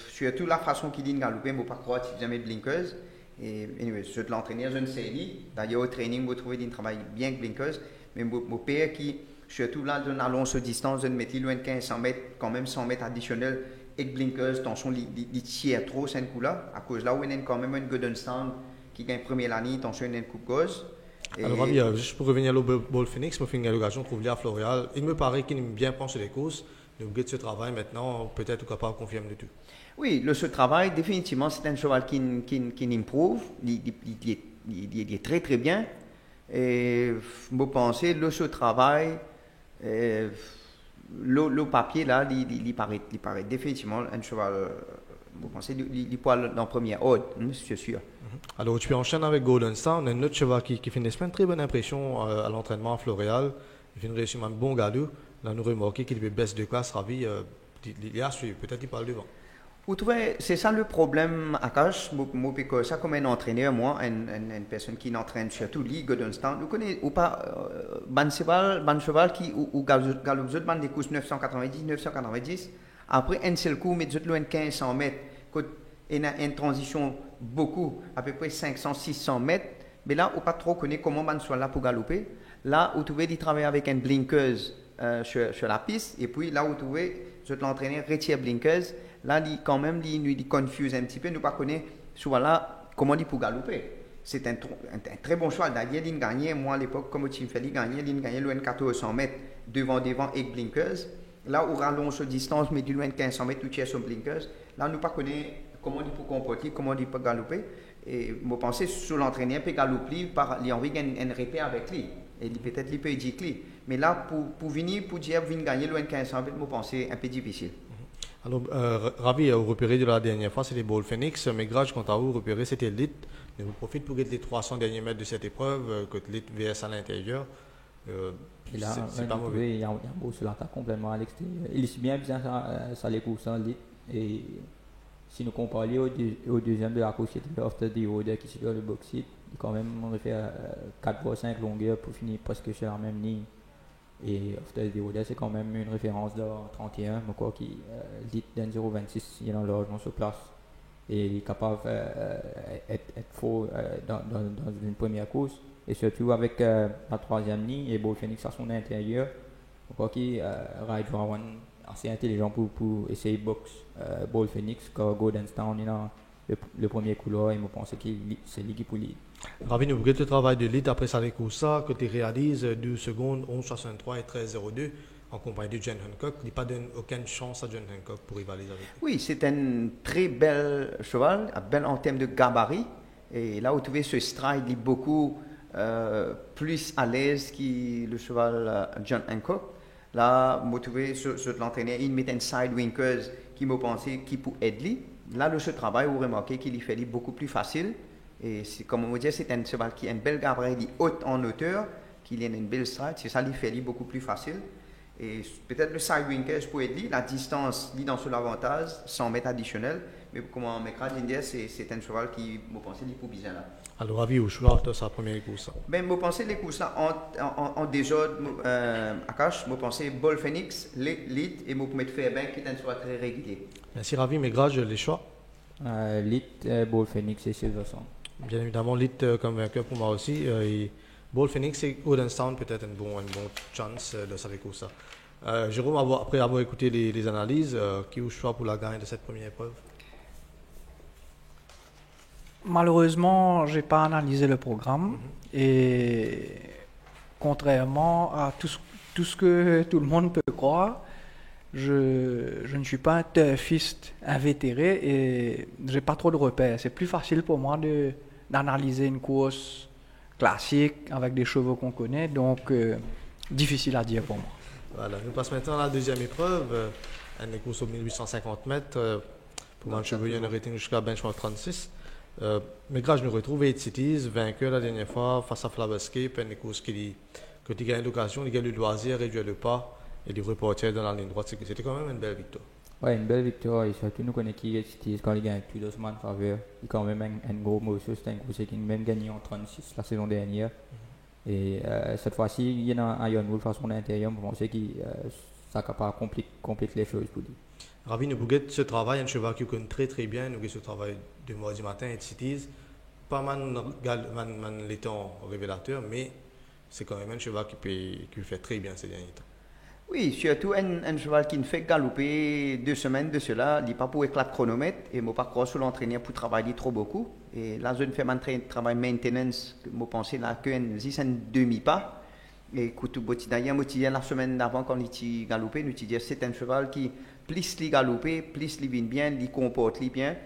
surtout la façon qu'il dit galoper, je ne peux pas croire qu'il jamais de blinkers. Et anyway, je l'entraîneur, je ne sais pas. D'ailleurs au training, vous trouvez qu'il travaille bien avec blinkers, mais mon père qui surtout là dans la longue distance, je ne mettais loin de 1500 mètres, quand même 100 mètres additionnels avec blinkers, attention, il tire trop ce coup-là, à cause là où il y a quand même une golden stand qui gagne première année, attention, il y a une coupe gauche. Alors, Ravi, juste pour revenir au Ball Phoenix, je fais une l'occasion de trouver à Floréal. Il me paraît qu'il aime bien prendre sur les courses. Nous avons ce travail maintenant, peut-être capable de confirmer le tout. Oui, ce travail, définitivement, c'est un cheval qui improve. Il est très très bien. Et je pense que ce travail, le papier là, il paraît définitivement un cheval je pense qu'il poil dans première ordre, c'est sûr. Alors, tu enchaînes avec Golden Star. On a un autre cheval qui fait une très bonne impression à l'entraînement à Floréal. Il fait une réussite un bon galop. Là, nous remarquons qu'il est baisse de classe, ravi. Il est à suivre. Peut-être il parle devant. Vous trouvez, c'est ça le problème à Cache. Moi, ça comme un entraîneur, moi, une personne qui n'entraîne surtout lui, Golden Star. Vous connaissez ou pas, ban cheval qui ou galope ban des courses 990. Après un seul coup, met loin 1500 mètres. Il y a une transition beaucoup, à peu près 500-600 mètres. Mais là, on pas trop connaît comment ban soit là pour galoper. Là, vous pouvez travailler avec une blinkeuse sur la piste. Et puis là, vous pouvez l'entraîner retire blinkeuse. Là, quand même, il confuse un petit peu. Nous ne connaissons pas souvent là comment il peut galoper. C'est un très bon choix. D'ailleurs, il gagnait, moi à l'époque, comme il fait, il gagnait loin 1400 mètres devant avec blinkeuse. Là, on rallonge la distance, mais du loin 1500 mètres, tout tient sur blinkeuse. Là, nous ne connaissons pas comment il peut comporter, comment il peut galoper. Et je pense sur l'entraîneur, il peut galoper par envie un repère avec lui. Et peut-être il peut dire lui. Mais là, pour venir, pour dire, venir gagner loin 1500 mètres, je pense que c'est un peu difficile. Alors, ravi à vous repérer de la dernière fois, c'était Ball Phoenix. Mais grâce quant à vous, repérer, c'était Elite. Mais vous profitez pour les 300 derniers mètres de cette épreuve, que Elite VS à l'intérieur. C'est pas mauvais. Il y a un beau sur l'attaque complètement à l'extérieur. Il est bien ça les courses en Elite. Et si nous comparons au deuxième de la course, c'était After the Order qui est sur le box-it. Il quand même fait 4,5 longueurs pour finir presque sur la même ligne. Et After the Order, c'est quand même une référence de 31, mais quoi qui dit d'un 0,26, il est dans le logement sur place. Et il est capable d'être faux dans une première course. Et surtout avec la troisième ligne et Ball Phoenix à son intérieur. Quoi qui Ride Rowan assez intelligent pour essayer de box Ball Phoenix quand Golden Star est dans le premier couloir et je pense que c'est lui qui peut lead. Ravi, nous regrettons le travail de Elite après ça les courses que tu réalises 2 secondes, 11,63 et 13,02 en compagnie de Jen Hancock. Il n'y a pas donné aucune chance à Jen Hancock pour rivaliser avec lui. Oui, c'est un très bel cheval, bel en termes de gabarit. Et là, vous trouvez ce stride est beaucoup plus à l'aise que le cheval John Hancock. Là, vous trouvez sur l'entraîneur, il met un side winkers qui me pensait qui peut aider. Là, ce travail, vous remarquez qu'il fait beaucoup plus facile. Et comme on vous dit, c'est un cheval qui a une belle gabarit haute en hauteur, qui a une belle stride. C'est ça qui fait beaucoup plus facile. Et peut-être le side winkers pour aider. La distance, il dans son avantage, 100 mètres additionnels. Mais comme on m'écrit c'est un cheval qui, vous pensez, il peut bien là. Alors, ravi au choix de sa première course. Ben, je pense les courses là en désordre, Akash, je pense Ball Phoenix, Lead et je mettre Fairbank qui est un choix très régulier. Merci Ravi, mais grâce les choix. Lead, Ball Phoenix et Silverstone. Bien évidemment, Lead comme vainqueur pour moi aussi. Et Ball Phoenix et Golden Star peut-être une bonne chance de sa course. Jérôme, après avoir écouté les analyses, qui est au choix pour la gagne de cette première épreuve? Malheureusement, je n'ai pas analysé le programme et contrairement à tout ce que tout le monde peut croire, je ne suis pas un turfiste invétéré et je n'ai pas trop de repères. C'est plus facile pour moi d'analyser une course classique avec des chevaux qu'on connaît, donc difficile à dire pour moi. Voilà, nous passons maintenant à la deuxième épreuve, une course aux 1850 mètres. Pour un chevalier, il y a un rating jusqu'à benchmark 36. Mais grâce, je nous retrouve 8 Cities, vainqueur la dernière fois face à Flowerscape, une course qui gagne l'occasion, il gagne le loisir, réduire le pas et le reporter dans la ligne droite. C'était quand même une belle victoire. Oui, une belle victoire. Et surtout, nous connaissons qui Cities quand il gagne tout doucement en faveur. Il a quand même un gros morceau. C'est un course qui a même gagné en 36 la saison dernière. Et cette fois-ci, il y a un Iron Wolf à son intérieur. Je pense que ça est capable de compliquer les choses pour lui. Ravi, nous avons ce travail, un cheval qui connaît très très bien. Nous avons ce travail de mois du matin et de Cities. Pas les temps révélateurs, mais c'est quand même un cheval qui fait très bien ces derniers temps. Oui, surtout un cheval qui ne fait galoper 2 semaines de cela, il n'est pas pour éclat de chronomètre et je ne pas croire sur l'entraîneur pour travailler trop beaucoup. Et là, je fais un travail maintenance, je pense là qu'un demi-pas. Et écoute, d'ailleurs, la semaine d'avant, quand il galopait, nous disons c'est un cheval qui, plus il galope, plus il vient bien, il comporte bien.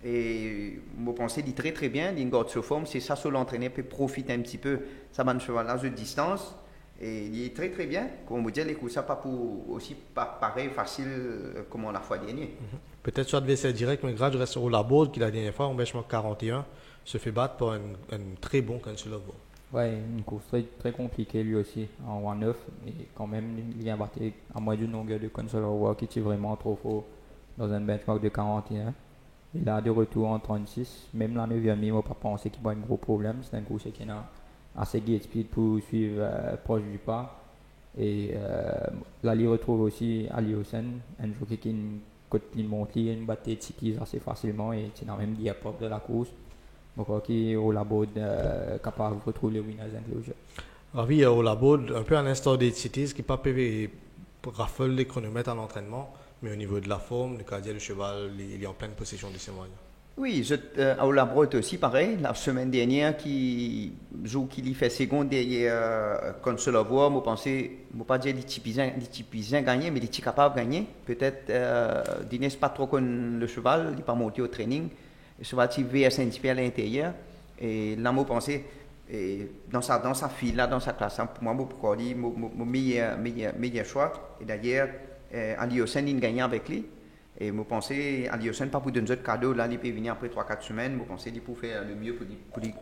Et je pense qu'il est très très bien, il garde sa forme. C'est ça sur l'entraîneur peut profiter un petit peu, ça va un cheval à de distance. Et il est très très bien. Comme vous dites, les courses, ça pas pour aussi pas pareil, facile comme la fois dernière. Peut-être sur adversaire direct, mais grâce reste au labo qui la dernière fois, en benchmark 41, se fait battre par un très bon Council of War. Ouais, une course très, très compliquée lui aussi, en 1-9, et quand même, il vient battre à moins d'une longueur de console war qui est vraiment trop fort dans un benchmark de 41. Il a de retour en 36, même la 9e, il ne m'a pas pensé qu'il y a un gros problème, c'est un course qui a assez gate speed pour suivre proche du pas. Et là, il retrouve aussi Ali Hossein, un jockey qui côte ligne montée, il battait Tikiz assez facilement et c'est dans même diapop de la course. Donc, qui est au labo capable de retrouver les winners inclusion. Ravi au labo, un peu à l'instar des Cities, qui pas peuvent raffole les chronomètres à l'entraînement, mais au niveau de la forme, le cardiaque du cheval, il est en pleine possession de ses moyens. Oui, au Labrotte aussi, pareil. La semaine dernière, qui joue qu'il y fait seconde derrière Console of War, je pensais, je ne pas dire des petits gagner, mais des petits capables de gagner. Peut-être, n'est pas trop comme le cheval, il n'est pas monté au training. Le cheval qui VS un petit peu à l'intérieur. Et là, je pensais, dans sa file, là, dans sa classe, pour moi, pourquoi dire, mon meilleur choix. Et d'ailleurs, Ali Hossein, il gagne avec lui. Et je pensais, Ali Hossein, pas pour donner un cadeau, là, il peut venir après 3-4 semaines, je pensais qu'il pouvait faire le mieux pour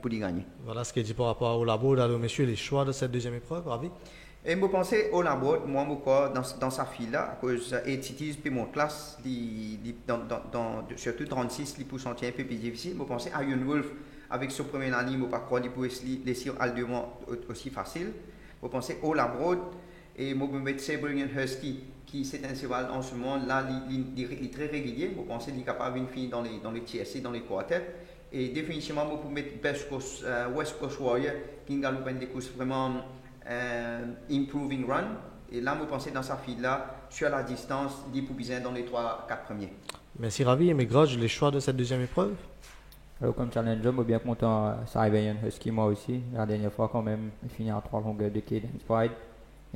gagner. Voilà ce qu'il dit par rapport au labo, là, messieurs, les choix de cette deuxième épreuve, Ravi. Et je pensais au labo, moi, dans sa file-là, à cause et Titi, puis mon classe, surtout 36, les pouces entiers un peu plus difficile, je pensais à Iron Wolf, avec ce premier année, je ne pas croire qu'il pouvait laisser Aldemont aussi facile. Je pensais au labo, et je me mettais Sabrian Husky, qui c'est un cheval en ce moment là, il est très régulier. Je pense qu'il est capable de finir dans les TSC, dans les quarters. Et définitivement, je peux mettre West Coast Warrior, qui galope des courses vraiment improving run. Et là, je pense dans sa file là, sur la distance, il peut bien dans les 3-4 premiers. Merci Ravi. Et mes grudges, les choix de cette deuxième épreuve? Alors, comme challenger, je suis bien content Siberian Husky, moi aussi. La dernière fois, quand même, il finit à 3 longueurs de Cadence Pride.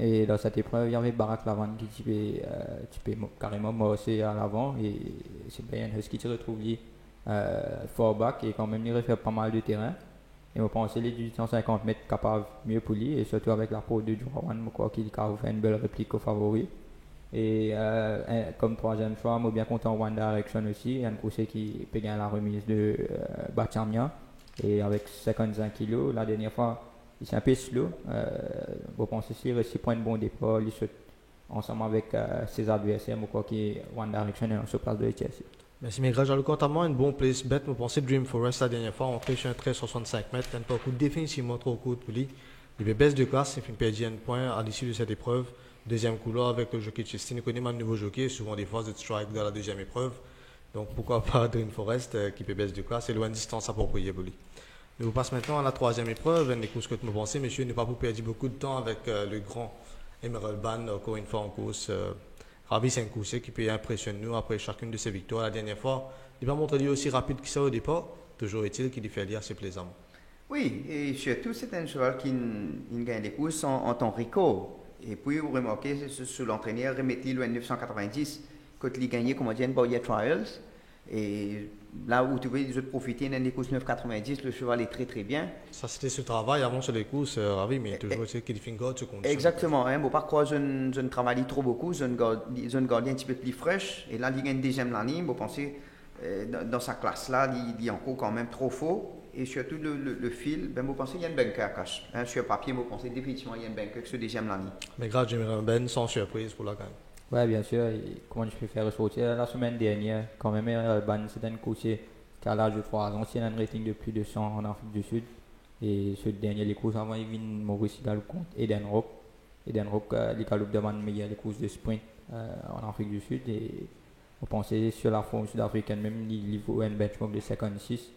Et dans cette épreuve, il y avait Barack Lavande qui peut carrément morcer à l'avant. Et c'est bien Husky qui retrouve lui fort back et quand même il refait pas mal de terrain. Et on pense les 1850 mètres capables mieux pour lui. Et surtout avec la peau de Jurawan, je crois qu'il a fait une belle réplique au favori. Et comme troisième choix, je suis bien content One Direction aussi. Il y a un course qui peut gagner la remise de Bachamia. Et avec 55 kg, la dernière fois, il est un peu slow. Je pense qu'il réussit pour un bon départ. Il saute ensemble avec ses adversaires. Je crois qu'il est One Direction et sur place de HSC. Merci mes grudges. Quant une bonne place bet. Je pensais Dream Forest la dernière fois. Entré sur un 13,65 mètres. Un parcours définitivement trop court pour lui. Il fait baisse de classe. Il fait perdre un point à l'issue de cette épreuve. Deuxième couloir avec le jockey Chestin. Il connaît mal le nouveau jockey. Souvent des fois de strike dans la deuxième épreuve. Donc pourquoi pas Dream Forest qui fait baisse de classe et loin de distance appropriée pour lui. Je vous passe maintenant à la troisième épreuve. Une des courses que vous pensez, messieurs, ne pas vous perdre beaucoup de temps avec le grand Emerald Band, encore une fois en course. Ravi, c'est un course qui peut impressionner nous après chacune de ses victoires. La dernière fois, il va montrer lui aussi rapide que ça au départ. Toujours est-il qu'il fait lire assez plaisamment. Oui, et surtout, c'est un cheval qui gagne des courses en temps record. Et puis, vous remarquez, sur l'entraîneur, remettez le 990, quand il gagnait, comme on dit, Boyer Trials. Et là où tu veux profiter d'un des courses 9,90, le cheval est très très bien. Ça c'était ce travail avant sur les courses, Ravi, mais toujours c'est qu'il fait une garde sur condition. Exactement, il ne faut pas croire que je ne travaille trop beaucoup, je ne garde un petit peu plus fraîche. Et là, il y a une deuxième année, vous pensez, dans sa classe là, il est encore quand même trop faux. Et surtout le fil, vous pensez qu'il y a une bunker à cache. Sur papier, vous pensez définitivement qu'il y a une bunker sur deuxième année. Mais grâce à Ben, sans surprise pour la gagne. Oui, bien sûr. Et comment je peux faire ressortir la semaine dernière, quand même, Ban, c'est un coursier qui a l'âge de 3 ans, il a un rating de plus de 100 en Afrique du Sud. Et ce dernier, les courses avant, il vient Maurice Hidalgo contre Eden Rock. Eden Rock, il galope devant meilleur les courses de sprint en Afrique du Sud. Et on pensait sur la forme sud-africaine, même il vaut un benchmark de 56.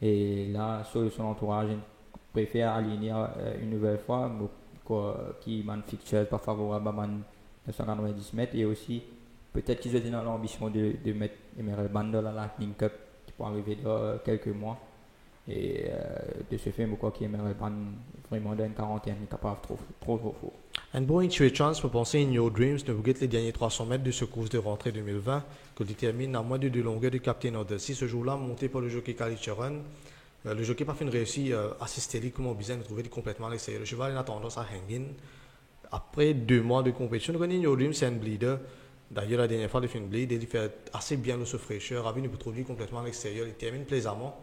Et là, sur son entourage, il préfère aligner une nouvelle fois, qui m'a fixé pas favorable à 990 mètres et aussi peut-être qu'ils étaient dans l'ambition de mettre Emerald Band dans la Lightning Cup qui pourrait arriver dans quelques mois et de ce fait je crois qu'Emerald Band vraiment dans une quarantaine est capable trop fort. Un bon intuition chance pour penser in Your Dreams de vous guetter les derniers 300 mètres de ce course de rentrée 2020 que détermine à moins de 2 longueurs de Captain Order. Si ce jour-là monté par le jockey Khalid Sharon, le jockey n'a pas fait une réussite assez stérile comme on besoin de trouver complètement à l'extérieur. Le cheval a tendance à hang in. après 2 mois de compétition, nous connaissons Dream, c'est un bleeder. D'ailleurs, la dernière fois, il fait une bleed, il fait assez bien le fraîcheur. Ravi nous produit complètement à l'extérieur, il termine plaisamment.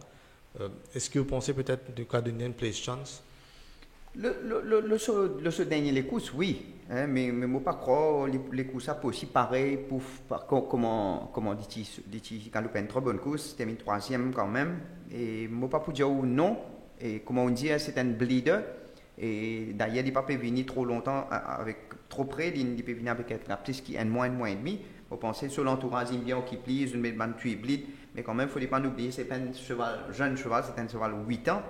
Est-ce que vous pensez peut-être du cas de une place chance? Le dernier les courses, oui, hein, mais moi pas croire les courses ça peut aussi pareil pour comment dit-il quand on fait une très bonne course, termine troisième quand même et moi pas pour dire non et comment on dit c'est un bleeder et d'ailleurs il pas peut venir trop longtemps avec trop près, il peut venir avec plus qui un mois et demi. Vous pensez sur l'entourage bien qui plie, une bande tuer bleed, mais quand même faut pas oublier c'est pas un cheval jeune cheval, c'est un cheval 8 ans.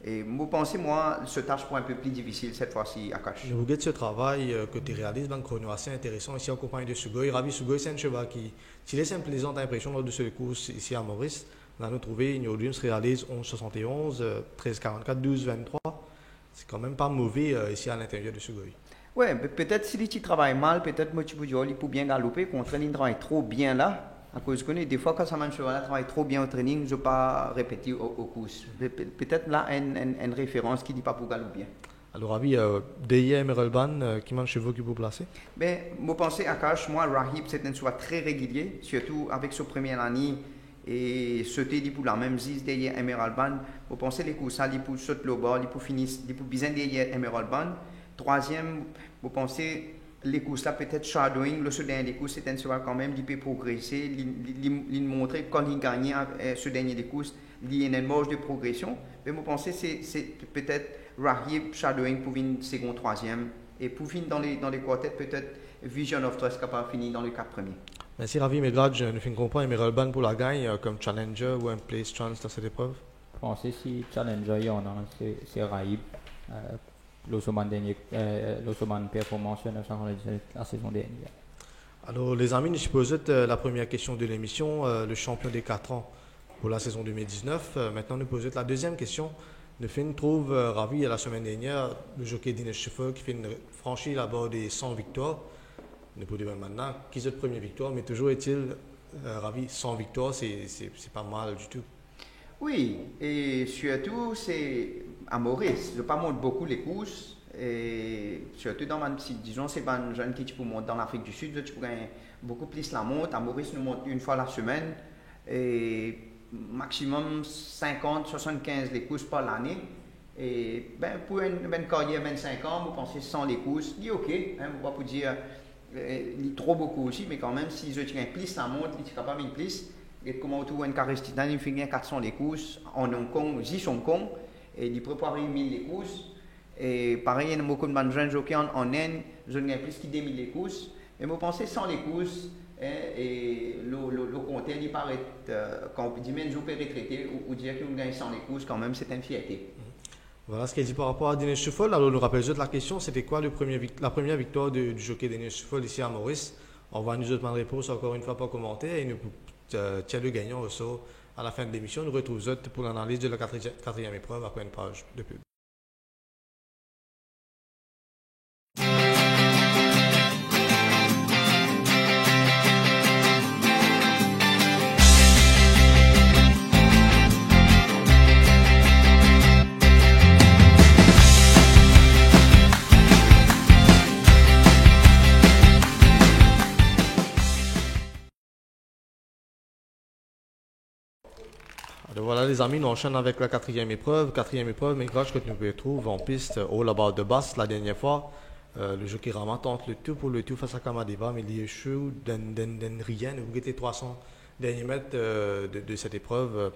Et vous pensez, moi, ce tâche pour un peu plus difficile cette fois-ci à Cache. Vous regardez ce travail que tu réalises dans le chrono assez intéressant ici en compagnie de Sugoi. Ravi Sugoi, c'est un cheval qui laisse une plaisante impression lors de ce course ici à Maurice. On a trouvé une audience réalise 11,71, 13,44, 12,23. C'est quand même pas mauvais ici à l'intérieur de Sugoi. Oui, peut-être si tu travailles mal, peut-être moi tu peux dire qu'il peut bien galoper, contre il travaille trop bien là. À cause que des fois, quand ça m'a cheval travaille trop bien au training, je ne vais pas répéter au course. Peut-être là, une référence qui ne dit pas pour galoper. Alors, Ravi, derrière Emerald qui mange chevaux qui vous placer? Ben, moi, pensez à Cash, moi, Rahib, c'est un choix très régulier, surtout avec sa première année et sauter pour la même zise derrière Emerald Band. Vous pensez les courses, il peut sauter le bord, il peut finir, il peut bien derrière Emerald Band. Troisième, vous pensez les courses là peut-être shadowing, le dernier des courses c'est un cheval quand même, il peut progresser, il montrer quand il gagne ce dernier des courses, il y a une marge de progression. Mais vous pensez c'est peut-être Rahib shadowing pour une seconde, troisième et pour finir dans les quartets peut-être Vision of Trust capable de finir dans les 4 premiers. Merci Ravi, mais grade, je ne finis pas Emerald Band pour la gagne comme challenger ou un place chance dans cette épreuve. Je pense que si challenger il y en a, c'est Rahib. L'Ossoman performance 997 la saison dernière. Alors les amis, je pose la première question de l'émission, le champion des 4 ans pour la saison 2019. Maintenant, nous posons la deuxième question. Nous trouve Ravi la semaine dernière, le jockey Dinesh Schiffer qui fait une franchise à bord des 100 victoires. Nous pouvons dire maintenant qu'ils ont la première victoire, mais toujours est-il Ravi 100 victoires, c'est pas mal du tout. Oui, et surtout, c'est à Maurice. Je ne monte pas beaucoup les courses. Et surtout, disons, c'est un jeune qui peut monter dans l'Afrique du Sud, tu peux gagner beaucoup plus la monte. À Maurice, nous montons une fois la semaine. Et maximum 50, 75 les courses par l'année. Et ben, pour une carrière de 25 ans, vous pensez sans les courses, il est OK. Hein, on va pas dire il est trop beaucoup aussi, mais quand même, si je tiens plus la monte, il est capable de plus. Et comment on trouve une carrière titane, il finit 400 les courses en Hong Kong, 10 Hong Kong, et il prépare 1000 les courses. Et pareil, il y a beaucoup de jeunes jockeys en Inde, je n'ai plus que 2000 les courses. Et vous pensez sans les courses, et le compteur, il paraît, quand on dit même je peux retraiter ou dire qu'on gagne sans les courses, quand même, c'est une fierté. Voilà ce qu'elle dit par rapport à Dinesh Shuffle. Alors, nous rappelle juste la question, c'était quoi la première victoire du jockey Dinesh Shuffle ici à Maurice? On va nous demander réponse encore une fois par commentaire et nous tiens le gagnant au sort à la fin de l'émission. Nous retrouvons pour l'analyse de la quatrième épreuve après une page de pub. Alors voilà les amis, nous enchaînons avec la quatrième épreuve. Quatrième épreuve, mais grâce que nous pouvons trouver en piste All About the Bass la dernière fois. Le jockey Rama tente le tout pour le tout face à Kamadeva, mais il échoue d'un rien. Vous guettez 300 derniers mètres de cette épreuve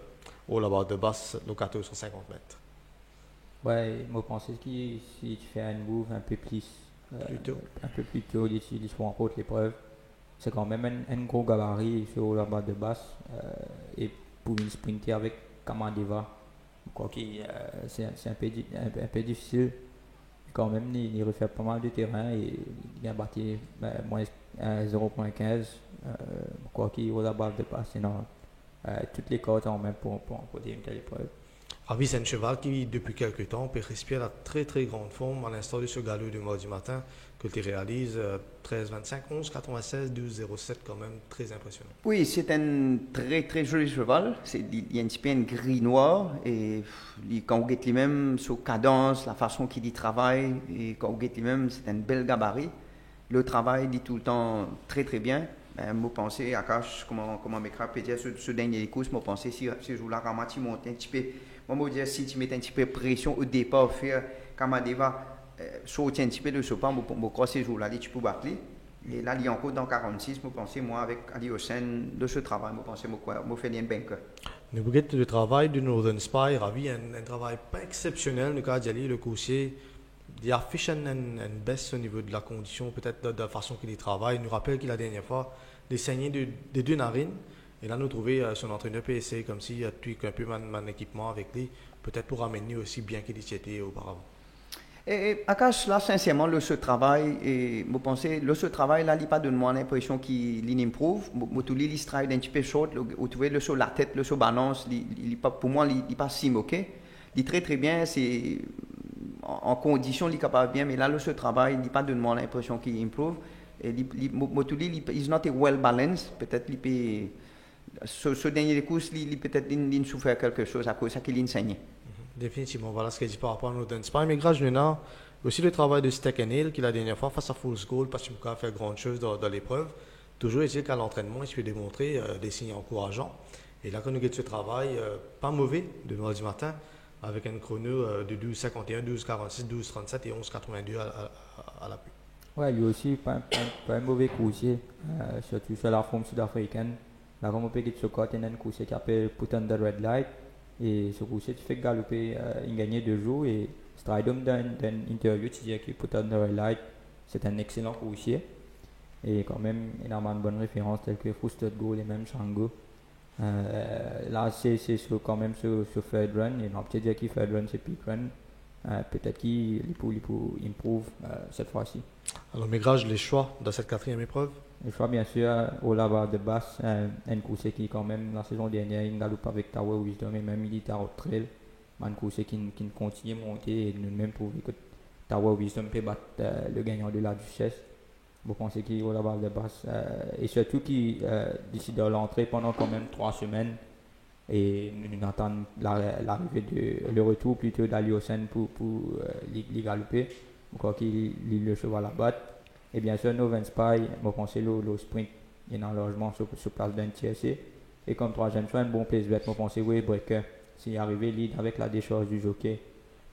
All About the Bass, locateur sur 50 mètres. Ouais, moi je pense que si tu fais un move un peu plus tôt, d'ici tu remportes l'épreuve, c'est quand même un gros gabarit sur All About the Bass. Et pour une sprinter avec Kamadeva, c'est un peu difficile. Quand même, il refait pas mal de terrain et il a battu moins 0.15. Quoi qu'il All About the Bass, sinon toutes les cartes en main pour une telle épreuve. Ravi, c'est un cheval qui, depuis quelques temps, peut respirer à très très grande forme, à l'instar de ce galop du mardi matin que tu réalises 13,25, 11,96, 12,07, quand même très impressionnant. Oui, c'est un très très joli cheval. Il y a un petit peu un gris noir et quand vous guettez lui-même sur cadence, la façon qu'il y travaille et quand vous guettez lui-même, c'est un bel gabarit. Le travail dit tout le temps très très bien. Moi pensais, Akash, comment m'écrire peut dire ce dernier course, moi pensais si ce jour-là, quand tu montes un petit peu, moi dire si tu mets un petit peu de pression au départ, faire Kamadeva sortir un petit peu de ce pas, moi crois ces jours-là, tu peux battre. Et là, il y a encore dans 46, moi pensais, moi avec Ali Hossein, de ce travail, moi pensais, moi faire un banker. Nous regardons le travail de Northern Spy, Ravi, un travail pas exceptionnel, nous avons dit le coursier. Il affiche une baisse au niveau de la condition, peut-être de la façon qu'il y travaille. Il nous rappelle qu'il la dernière fois des saignées des deux narines. Et là, nous trouvons son entraîneur PSC comme s'il a tweak un peu mon équipement avec lui, peut-être pour amener aussi bien qu'il y était auparavant. Et Akash, là, sincèrement, ce travail, et je pense ce travail, là, il n'a pas donné moi l'impression qu'il improve. Il travaille un petit peu short, vous trouvez la tête, le balance, pour moi, il n'est pas si moqué. Il est très très bien, c'est en condition, il est capable bien, mais là, ce travail, il n'a pas donné moi l'impression qu'il improve. Et il is not well balanced, peut-être il peut, ce dernier course, il peut-être il souffre quelque chose à cause de ça qu'il enseigne. Définitivement, voilà ce qu'il dit par rapport à Northern Spy. Mais grâce à aussi le travail de Steck and Hill, qui la dernière fois face à Fool's Gold, parce qu'il a fait grande chose dans l'épreuve. Toujours est-il qu'à l'entraînement, il se fait démontrer des signes encourageants. Et là, quand nous avons ce travail, pas mauvais, de mardi matin, avec un chrono de 12,51, 12,46, 12,37 et 11,82 à l'appui. Ouais, lui aussi, pas un mauvais coursier, surtout sur la forme sud-africaine. Là, comme on peut dire, ce côté, il y a un coursier qui s'appelle Put on the Red Light. Et ce coursier, tu fais galoper, il gagnait 2 jours. Et Stridom, dans une interview, tu disais que Put on the Red Light, c'est un excellent coursier. Et quand même, il a une bonne référence, telle que Frusted Goal et même Shango. Là, c'est quand même ce third run. Et on peut dire qu'il third run, c'est peak run. Peut-être qu'il peut improve cette fois-ci. Alors, Migrage, les choix dans cette 4e épreuve? Les choix, bien sûr, au Laval de Basse, un coursier qui, quand même, la saison dernière, il galope avec Tower Wisdom et même il était à Road Trail. Un coursier qui continue à monter et nous-mêmes prouver que Tower Wisdom peut battre le gagnant de la Duchesse. Vous pensez qu'il est au Laval de Basse et surtout qu'il décide de l'entrée pendant quand même 3 semaines. Et nous attendons l'arrivée le retour plutôt d'Aliosen pour les galoper. Je crois qu'il le cheval à battre. Et bien sûr, Northern Spy, je pense que le sprint est dans le logement sur place d'un TSC. Et comme 3e choix, un bon place bet, je pense que Waybreaker, s'il est arrivé lead avec la décharge du jockey.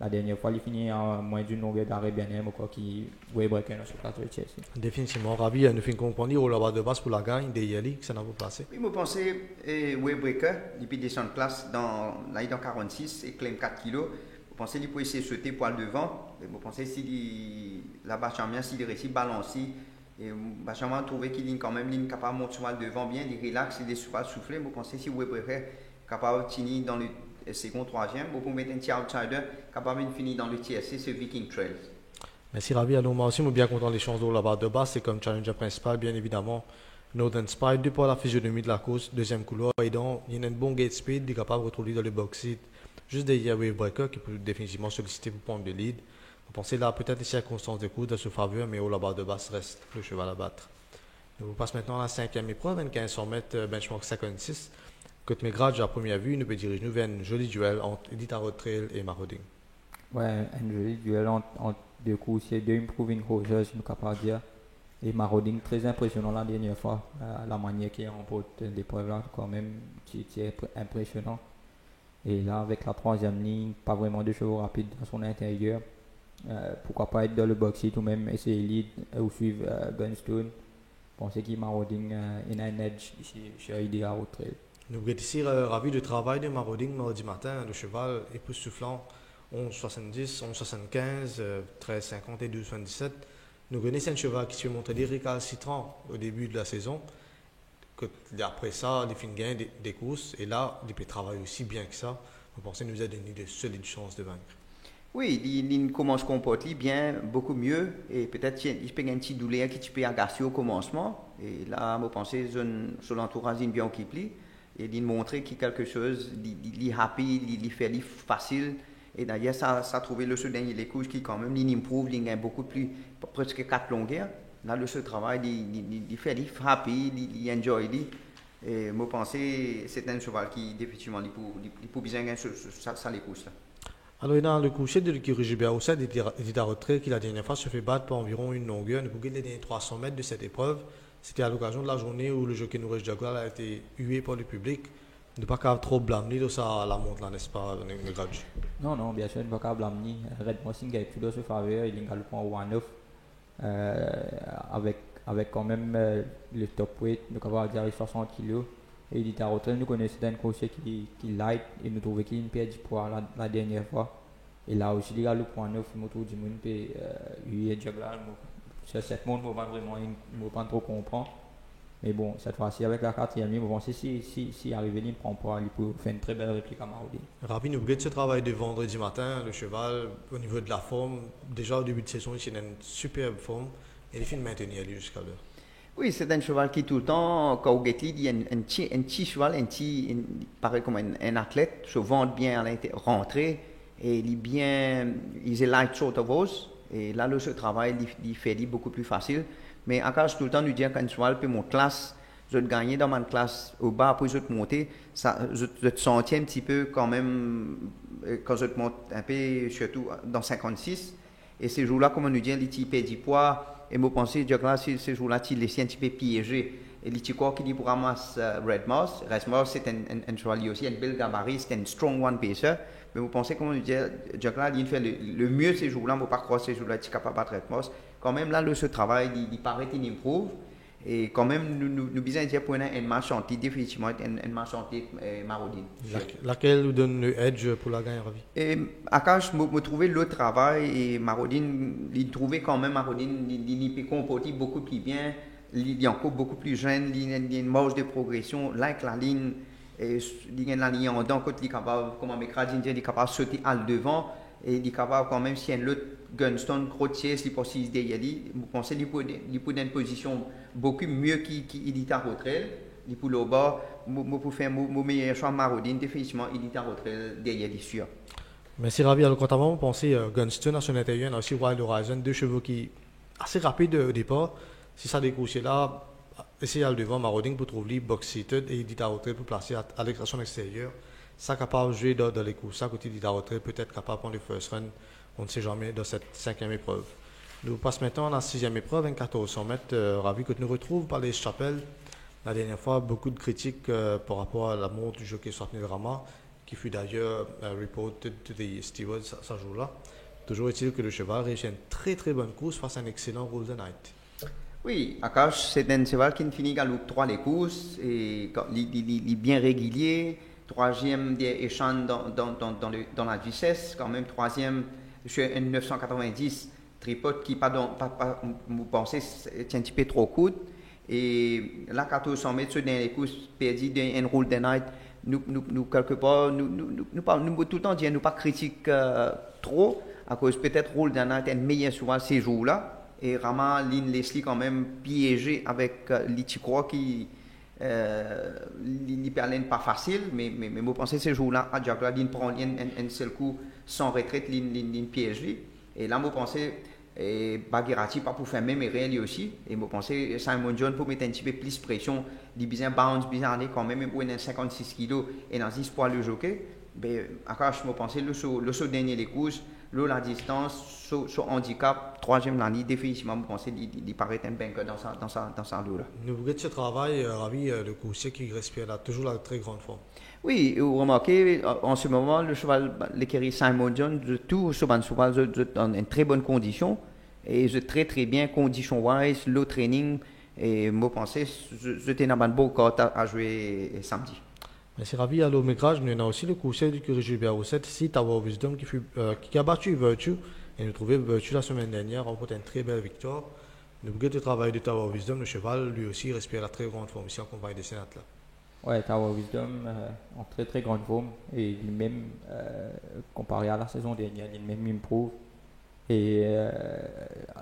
La dernière fois, il finit en moins d'une longueur d'arrêt bien aimé, je crois qu'il Waybreaker sur place de TSC. Définitivement, Ravi, nous finissons comprendre au Laval de Basse pour la gagne des Yali, que ça n'a pas passé. Oui, je pense que Waybreaker, il peut descendre place dans 46 et claim 4 kg. Je pense qu'il peut essayer de sauter poil devant. Je pense que si la Bachamia, s'il réussit à balancer, et Bachamia a trouvé qu'il est quand même capable de monter sur devant bien, il relaxe, il est soufflé. Je pense que si Waybreaker est capable de finir dans le second, 3e, vous pouvez mettre un petit outsider capable de finir dans le TSC, c'est Viking Trails. Merci Ravi. Alors moi aussi, je suis bien content des chances de la barre de base. C'est comme challenger principal, bien évidemment. Northern Spy, deux par la physionomie de la course, 2e couloir, et donc il y a un bon gate speed, il est capable de retrouver dans le box seat. Juste derrière Waybreaker qui peut définitivement solliciter pour prendre le lead. Vous pensez là peut-être les circonstances de course de ce faveur, mais au la barre de base reste le cheval à battre. On passe maintenant à la 5e épreuve, 1500 mètres benchmark 56. Côte Migrage, à première vue, nous peut diriger vers un joli duel entre Edith Road Trail et Marauding. Ouais, un joli duel entre deux coursiers, deux improving horses, nous capable de dire. Et Marauding très impressionnant la dernière fois, la manière qu'il remporte l'épreuve là, quand même, c'est impressionnant. Et là, avec la 3e ligne, pas vraiment de chevaux rapides dans son intérieur. Pourquoi pas être dans le box seat ou même essayer lead ou suivre Gunstone. Je pense qu'il Marauding in un edge ici chez Idea Road Trail. Nous sommes ici ravis du travail de Marauding mardi matin. Le cheval époustouflant 11,70, 11,75, 13,50 et 12,77. Nous connaissons un cheval qui se fait montrer des récalcitrants au début de la saison. Après ça, il fait une gain des courses. Et là, il peut travailler aussi bien que ça. Vous pensez nous a donné de solides chances de vaincre. Oui, il commence à comporter bien, beaucoup mieux. Et peut-être il peut y avoir un petit douleur qui peut agacer au commencement. Et là, je pense que son entourage est bien occupé. et il montrer qu'il quelque chose, il est happy, il fait facile. Et d'ailleurs, ça a trouvé le dernier les couches qui quand même, il improve, il gagne beaucoup plus, presque 4 longueurs. Là, le travail, il fait happy, il enjoy. Et moi, je pense que c'est un cheval qui, effectivement, il peut bien gagner ça les couches. Alors, dans le coucher de l'écurie Gilbert Rousset, il était à retrait qui la dernière fois se fait battre pour environ une longueur. Nous pouvons les derniers 300 mètres de cette épreuve. C'était à l'occasion de la journée où le jockey Nourèche Jaguar a été hué par le public. Ne pas qu'à trop blâmer de ça à la montre, là, n'est-ce pas, le gradu? Non, non, bien sûr, ne pas qu'à blâmer. Red Mossing a tout dans ce faveur, il a le point 1-9 avec quand même le top weight, donc avoir dire 60 kg. Et il était à retrait, nous connaissons un coursier qui light et nous trouvons qu'il a une perte du poids la dernière fois. Et là aussi, il a le point 9, il trouve du monde, puis lui et Jaguar, sur cette montre, je ne pas trop comprendre. Mais bon, cette fois-ci, avec la quatrième, je pense que si arrivé, il ne prend pas, il peut faire une très belle réplique à Marodine. Ravi, nous regardons ce travail de vendredi matin, le cheval, au niveau de la forme. Déjà au début de saison, il a une superbe forme et il finit de maintenir jusqu'à l'heure. Oui, c'est un cheval qui tout le temps, quand vous regardez, il y a un petit cheval, il paraît comme un athlète, se vend bien à l'entrée et il est light short of us. Et là, ce travail, il fait beaucoup plus facile. Mais encore tout le temps, nous dire qu'un cheval peut mon classe, je vais gagner dans ma classe au bas, après je vais monter, je te sentais un petit peu quand même, quand je te monte un peu, surtout dans 56. Et ces jours-là, comme on nous dit, il perd du poids. Et moi, je pensais que ces jours-là, il laissait un petit peu piégé. Et il croit qu'il dit pour ramasser Red Moss. Red Moss, c'est un cheval aussi, un bel gabarit, c'est un strong one pacer. Mais vous pensez, comme on nous dit, Jack il fait le mieux ces jours-là, je ne pas croire ces jours-là, il est capable de battre Red Moss. Quand même, là, ce travail, il paraît qu'il improve. Et quand même, nous disons dire pour une marche en titre, définitivement, une marche en titre Marodine. Laquelle nous donne le edge pour la gagner, Ravi? Et Akash, je trouvais le travail et Marodine, il trouvait quand même Marodine, il peut comporter beaucoup plus bien, il est encore beaucoup plus jeune, il a une marge de progression, là avec la ligne, il y a la ligne en dedans, quand il est capable, comme il est capable de sauter à le devant, et il est capable quand même, s'il y a un autre Gunstone, Crotier, si possible, je pense qu'il peut dans une position beaucoup mieux qu'il est à retrait. Il peut le bas, pour faire mon meilleur choix Marodine, définitivement, il est à retrait derrière les sûr. Merci Ravi. Alors, quand on pensait Gunstone à son intérieur, aussi Wild Horizon, deux chevaux qui assez rapides au départ. Si ça décroche là, essayer à le devant Marodine pour trouver box-seated et il est à retrait pour placer à l'extraction extérieure. Ça capable de jouer dans les coups. Ça, côté il est à retrait, peut-être capable de prendre le first run. On ne sait jamais dans cette 5e épreuve. Nous passons maintenant à la 6e épreuve, 1400 mètres. Ravi que nous retrouvons par les chapelles. La dernière fois, beaucoup de critiques par rapport à la montre du jockey Swapnil Rama, qui fut d'ailleurs reported to the stewards ce jour-là. Toujours est-il que le cheval réussit une très très bonne course face à un excellent Golden Knight. Oui, Akash, c'est un cheval qui finit à l'autre 3 les courses, et il est bien régulier. Troisième des échanges dans la vitesse, quand même troisième sur un 990 tripote qui vous pensez c'est un petit peu trop court. Et là 1400 mètres sur les courses perdu d'un rôle de night, nous quelque part nous tout le temps dire nous pas critique trop à cause peut-être rôle de night est meilleur souvent ces jours là et Rama Lynn Leslie quand même piégé avec l'Ichikro qui il n'est pas facile, mais je pense que ces jours-là, à Jaguar, il prend un seul coup sans retraite, il piège. Et là, je pense que Bagherati pas pour faire même réel aussi. Et je pense que Simon John pour mettre un petit peu plus de pression, il bien bounce, bien aller quand même, pour 56 kg et dans 10 poids le jockey. Mais encore, je pense que le saut dernier les courses, la distance, son handicap, troisième l'année, définitivement, je pense qu'il paraît un banqueur dans sa lot. Nous regardons ce travail, Ravi, le coursier qui respire là, toujours la très grande forme. Oui, vous remarquez, en ce moment, le cheval, l'écurie Simon John, tout ce cheval est dans une très bonne condition, et je très très bien, condition-wise, le training, et je pense que j'étais dans un beau corps à jouer samedi. Merci Ravi. À l'Omégrage, nous avons aussi le coursier du Curie Gilbert Rousset, ici, Tower Wisdom, qui a battu Virtue. Et nous trouvons Virtue la semaine dernière, remporté une très belle victoire. Nous regardons le travail de Tower Wisdom, le cheval, lui aussi, respire la très grande forme ici en compagnie de Sénat. Ouais, Tower Wisdom en très très grande forme. Et lui-même, comparé à la saison dernière, lui-même improve. Et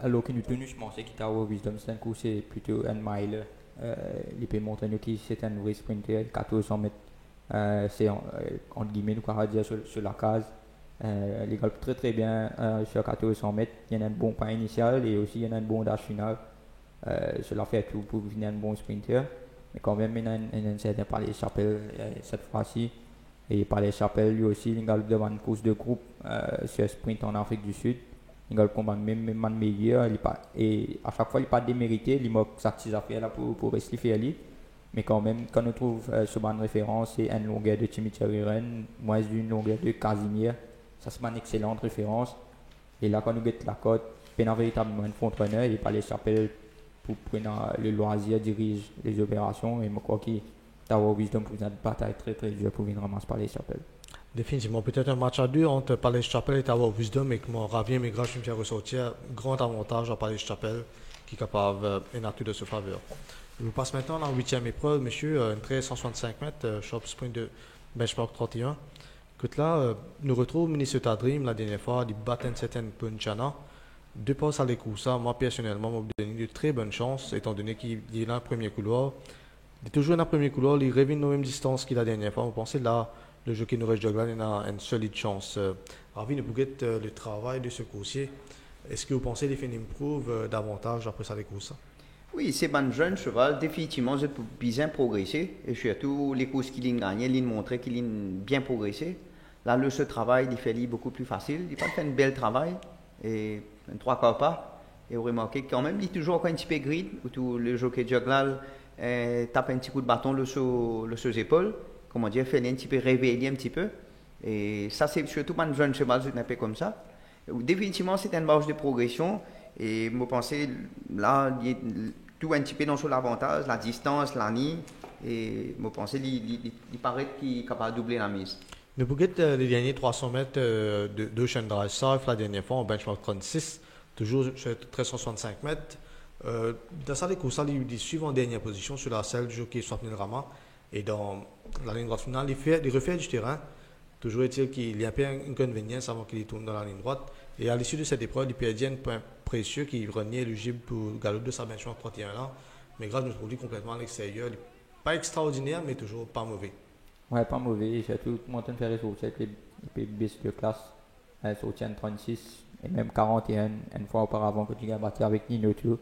alors que nous tenons, je pensais que Tower Wisdom, c'est un coup, c'est plutôt un mile. Il peut montrer nous qui c'est un vrai sprinter, 1400 mètres. C'est entre guillemets, nous pourrons dire sur la case. Il golfe très très bien sur 1400 mètres. Il y a un bon pas initial et aussi il y a un bon dash final. Cela fait tout pour devenir un bon sprinter. Mais quand même, il y a un certain Palais Chapelle cette fois-ci. Et Palais Chapelle, lui aussi, il golfe devant une course de groupe sur sprint en Afrique du Sud. Il golfe combat même meilleur. Et à chaque fois, il n'est pas démérité. Il m'a satisfait là pour rester faire. Mais quand même, quand on trouve sur une référence, c'est une longueur de Chimichurri Run, moins d'une longueur de Casimir. Ça, c'est une excellente référence. Et là, quand nous guettons la côte, il y a véritablement un frontrunner et Palais Chapelle pour prendre le loisir, dirige les opérations. Et je crois qu'il Tower Wisdom pour une bataille très très dure pour venir ramasser Palais Chapelle. Définitivement, peut-être un match à deux entre Palais Chapelle et Tower Wisdom, et que mon Ravien Mégras, je me fais ressortir grand avantage à Palais Chapelle qui est capable un atout de ce faveur. Je vous passe maintenant à la 8e épreuve, monsieur, une 1365 mètres, short sprint de benchmark 31. Que là, nous retrouvons Minnesota Dream la dernière fois, il bat une certaine Punchana. Deux passes à l'écoussa, moi personnellement, m'a donné de très bonnes chances, étant donné qu'il est là, premier couloir. Il est toujours dans le premier couloir, il revient aux mêmes distances qu'il la dernière fois. Vous pensez là, le jockey Norège Joglan a une solide chance. Ravi, nous pouvons le travail de ce coursier. Est-ce que vous pensez qu'il fait une improve davantage après ça l'écoussa? Oui, c'est un jeune cheval, définitivement, je peux bien progresser. Et surtout, les courses qu'il a gagnées, il a montré qu'il a bien progressé. Là, ce travail, il fait beaucoup plus facile. Il a fait un bel travail, et un 3/4 pas. Et vous remarquez quand même, il est toujours un petit peu grid, où le jockey Juglal tape un petit coup de bâton sur ses épaules. Comment dire, fait un petit peu réveiller un petit peu. Et ça, c'est surtout un jeune cheval, c'est un peu comme ça. Définitivement, c'est une marge de progression. Et je pense là, il y a tout un petit peu dans l'avantage, la distance, la ligne. Et je pense qu'il paraît qu'il est capable de doubler la mise. Nous pouvons les derniers 300 mètres d'Ocean Drive South la dernière fois en benchmark 36, toujours sur 1365 mètres. Dans ça, les courses, il suit en dernière position sur la selle du jockey Swapnil Rama. Et dans la ligne droite finale, il refait du terrain. Toujours est-il qu'il y a un peu inconvénient avant qu'il tourne dans la ligne droite. Et à l'issue de cette épreuve, il perdit un point précieux qui renie éligible pour galop de sa benchmark 31 ans. Mais grâce nous trouve complètement à l'extérieur. Pas extraordinaire, mais toujours pas mauvais. Ouais, pas mauvais. Surtout, monter faire les sorties avec les bis de classe. Sortie en 36 et même 41. Une fois auparavant, que tu as battu avec Nino Tour.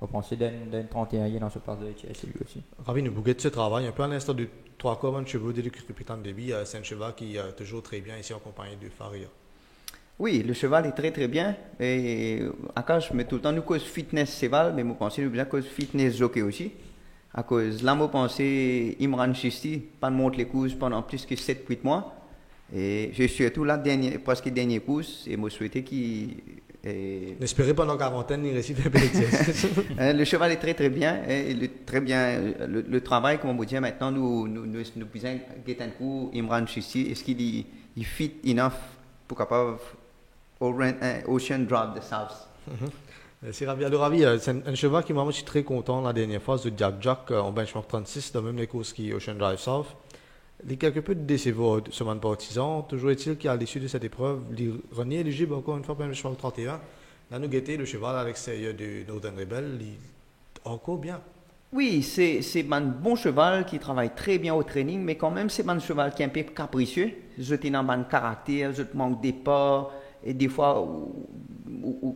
On pensait d'un 31 dans ce place de TS lui aussi. Ravi, nous bouquet de ce travail. Un peu à l'instant de 3 corps de chevaux de Capitaine de Débit. C'est un cheval qui est toujours très bien ici en compagnie de Faria. Oui, le cheval est très très bien. Et à je mets tout le temps nous cause fitness cheval, mais je pense que bien cause fitness jockey aussi. À cause là, je pense Imran Chisti, pas de monter les courses pendant plus que 7-8 mois. Et je suis surtout là, presque dernier course, et je souhaitais qu'il. N'espérez pas dans la quarantaine, il réussit à faire l'exercice. Le cheval est très très bien. Et très bien. Le travail, comme on vous dit maintenant, nous pouvons guetter un coup Imran Chisti. Est-ce qu'il est fit enough pour capable Ocean Drive de South? C'est Ravi. Alors, Ravi, c'est un cheval qui m'a aussi très content la dernière fois, de Jack en benchmark 36, dans même les courses qui Ocean Drive South. Il est quelque peu décevant ce man partisan. Toujours est-il qu'à l'issue de cette épreuve, il renie éligible encore une fois pour le benchmark 31. Là, nous guettons le cheval à l'extérieur de Northern Rebel. Il est encore bien. Oui, c'est un bon cheval qui travaille très bien au training, mais quand même, c'est un cheval qui est un peu capricieux. Je tiens dans un caractère, je manque des pas. Et des fois,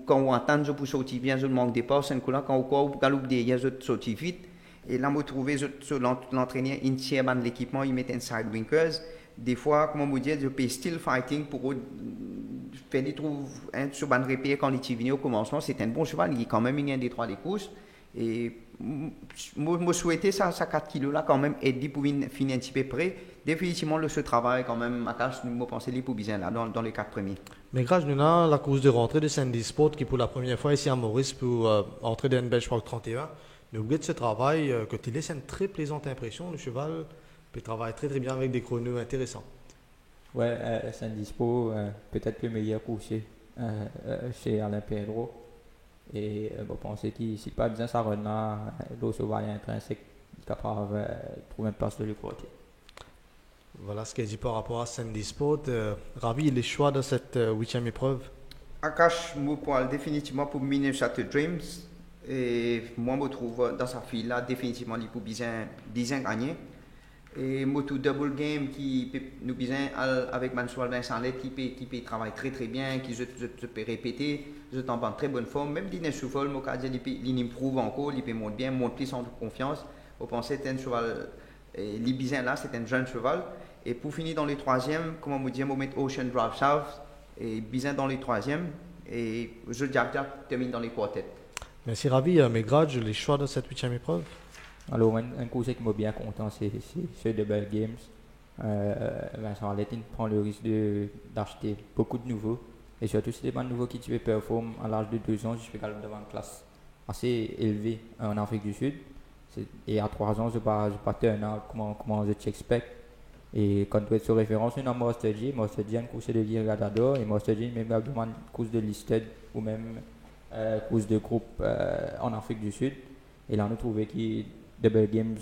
quand on entend, je peux sortir bien, je manque des pas. C'est un coup là, quand on galope derrière, je saute vite. Et là, je trouve sur l'entraîneur entier de l'équipement, il met un side winkers. Des fois, comme on vous dit, je peux still fighting pour faire des trous sur un repère quand il est venu au commencement. C'est un bon cheval, il est quand même un des 3 des courses. Et je souhaitais ça 4 kilos là quand même aider pour finir un petit peu près. Définitivement, ce travail quand même, je pense qu'il est pour bien là, dans les 4 premiers. Mais grâce à la course de rentrée de Sandy Sport qui pour la première fois ici à Maurice pour entrer dans une benchmark 31, mais vous voyez ce travail que tu laisses une très plaisante impression. Le cheval peut travailler très très bien avec des chronos intéressants. Ouais, Sandy Sport, peut-être le meilleur coursier chez Alain Pedro. Et je pense qu'il si pas bien ça run là, l'eau cheval intrinsèque, il est capable de trouver une place de l'autre côté. Voilà ce qu'elle dit par rapport à Sandy Sport. Ravi, les choix de cette 8e épreuve? Akash, je parle définitivement pour Minnesota Dreams. Et moi, je trouve dans sa file là, définitivement, il peut bien gagner. Et moto double game qui nous besoin avec Mansoual Vincent Lett qui travaille très très bien, qui je peux répéter, je t'en en très bonne forme, même Dines Soufol, moi quand il improve encore, il peut monter bien, monte plus en confiance. Vous pensez c'est un cheval, l'Ibizin là c'est un jeune cheval. Et pour finir dans les troisièmes, comment vous dire, on met Ocean Drive South et Bizin dans les troisièmes et je Jack termine dans les quartets. Merci Ravi, Megraj, les choix de cette 8e épreuve. Alors, un conseil qui m'a bien content, c'est ceux de Bell Games. Vincent Lett prend le risque d'acheter beaucoup de nouveaux. Et surtout, si les nouveaux qui tu performent à l'âge de 2 ans, je fais quand même devant une classe assez élevée en Afrique du Sud. Et à 3 ans, je ne pas turn out comment je t'expecte. Et quand tu es sur référence, on a Master G, une course de Virgadador, et Master G, même une course de Listed ou même course de groupe en Afrique du Sud. Et là, on a trouvé que Double Games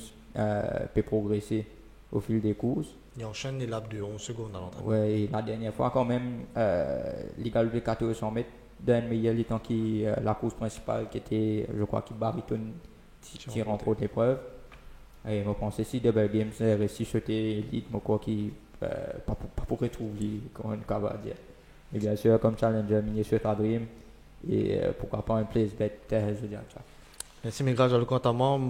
peut progresser au fil des courses. Il enchaîne les laps de 11 secondes à l'entraînement. Ouais, et la dernière fois, quand même, il a galopé 1400 mètres d'un meilleur temps que la course principale qui était, je crois, qui baritone qui rentre aux épreuves. Et je pense que si Double Games réussit à sauter l'élite, je crois qu'il pas pour retrouver, comme on va dire. Et bien sûr, comme challenger, Minnesota Dream, et pourquoi pas un place bet, je veux dire ça. Merci Megraj, alors quant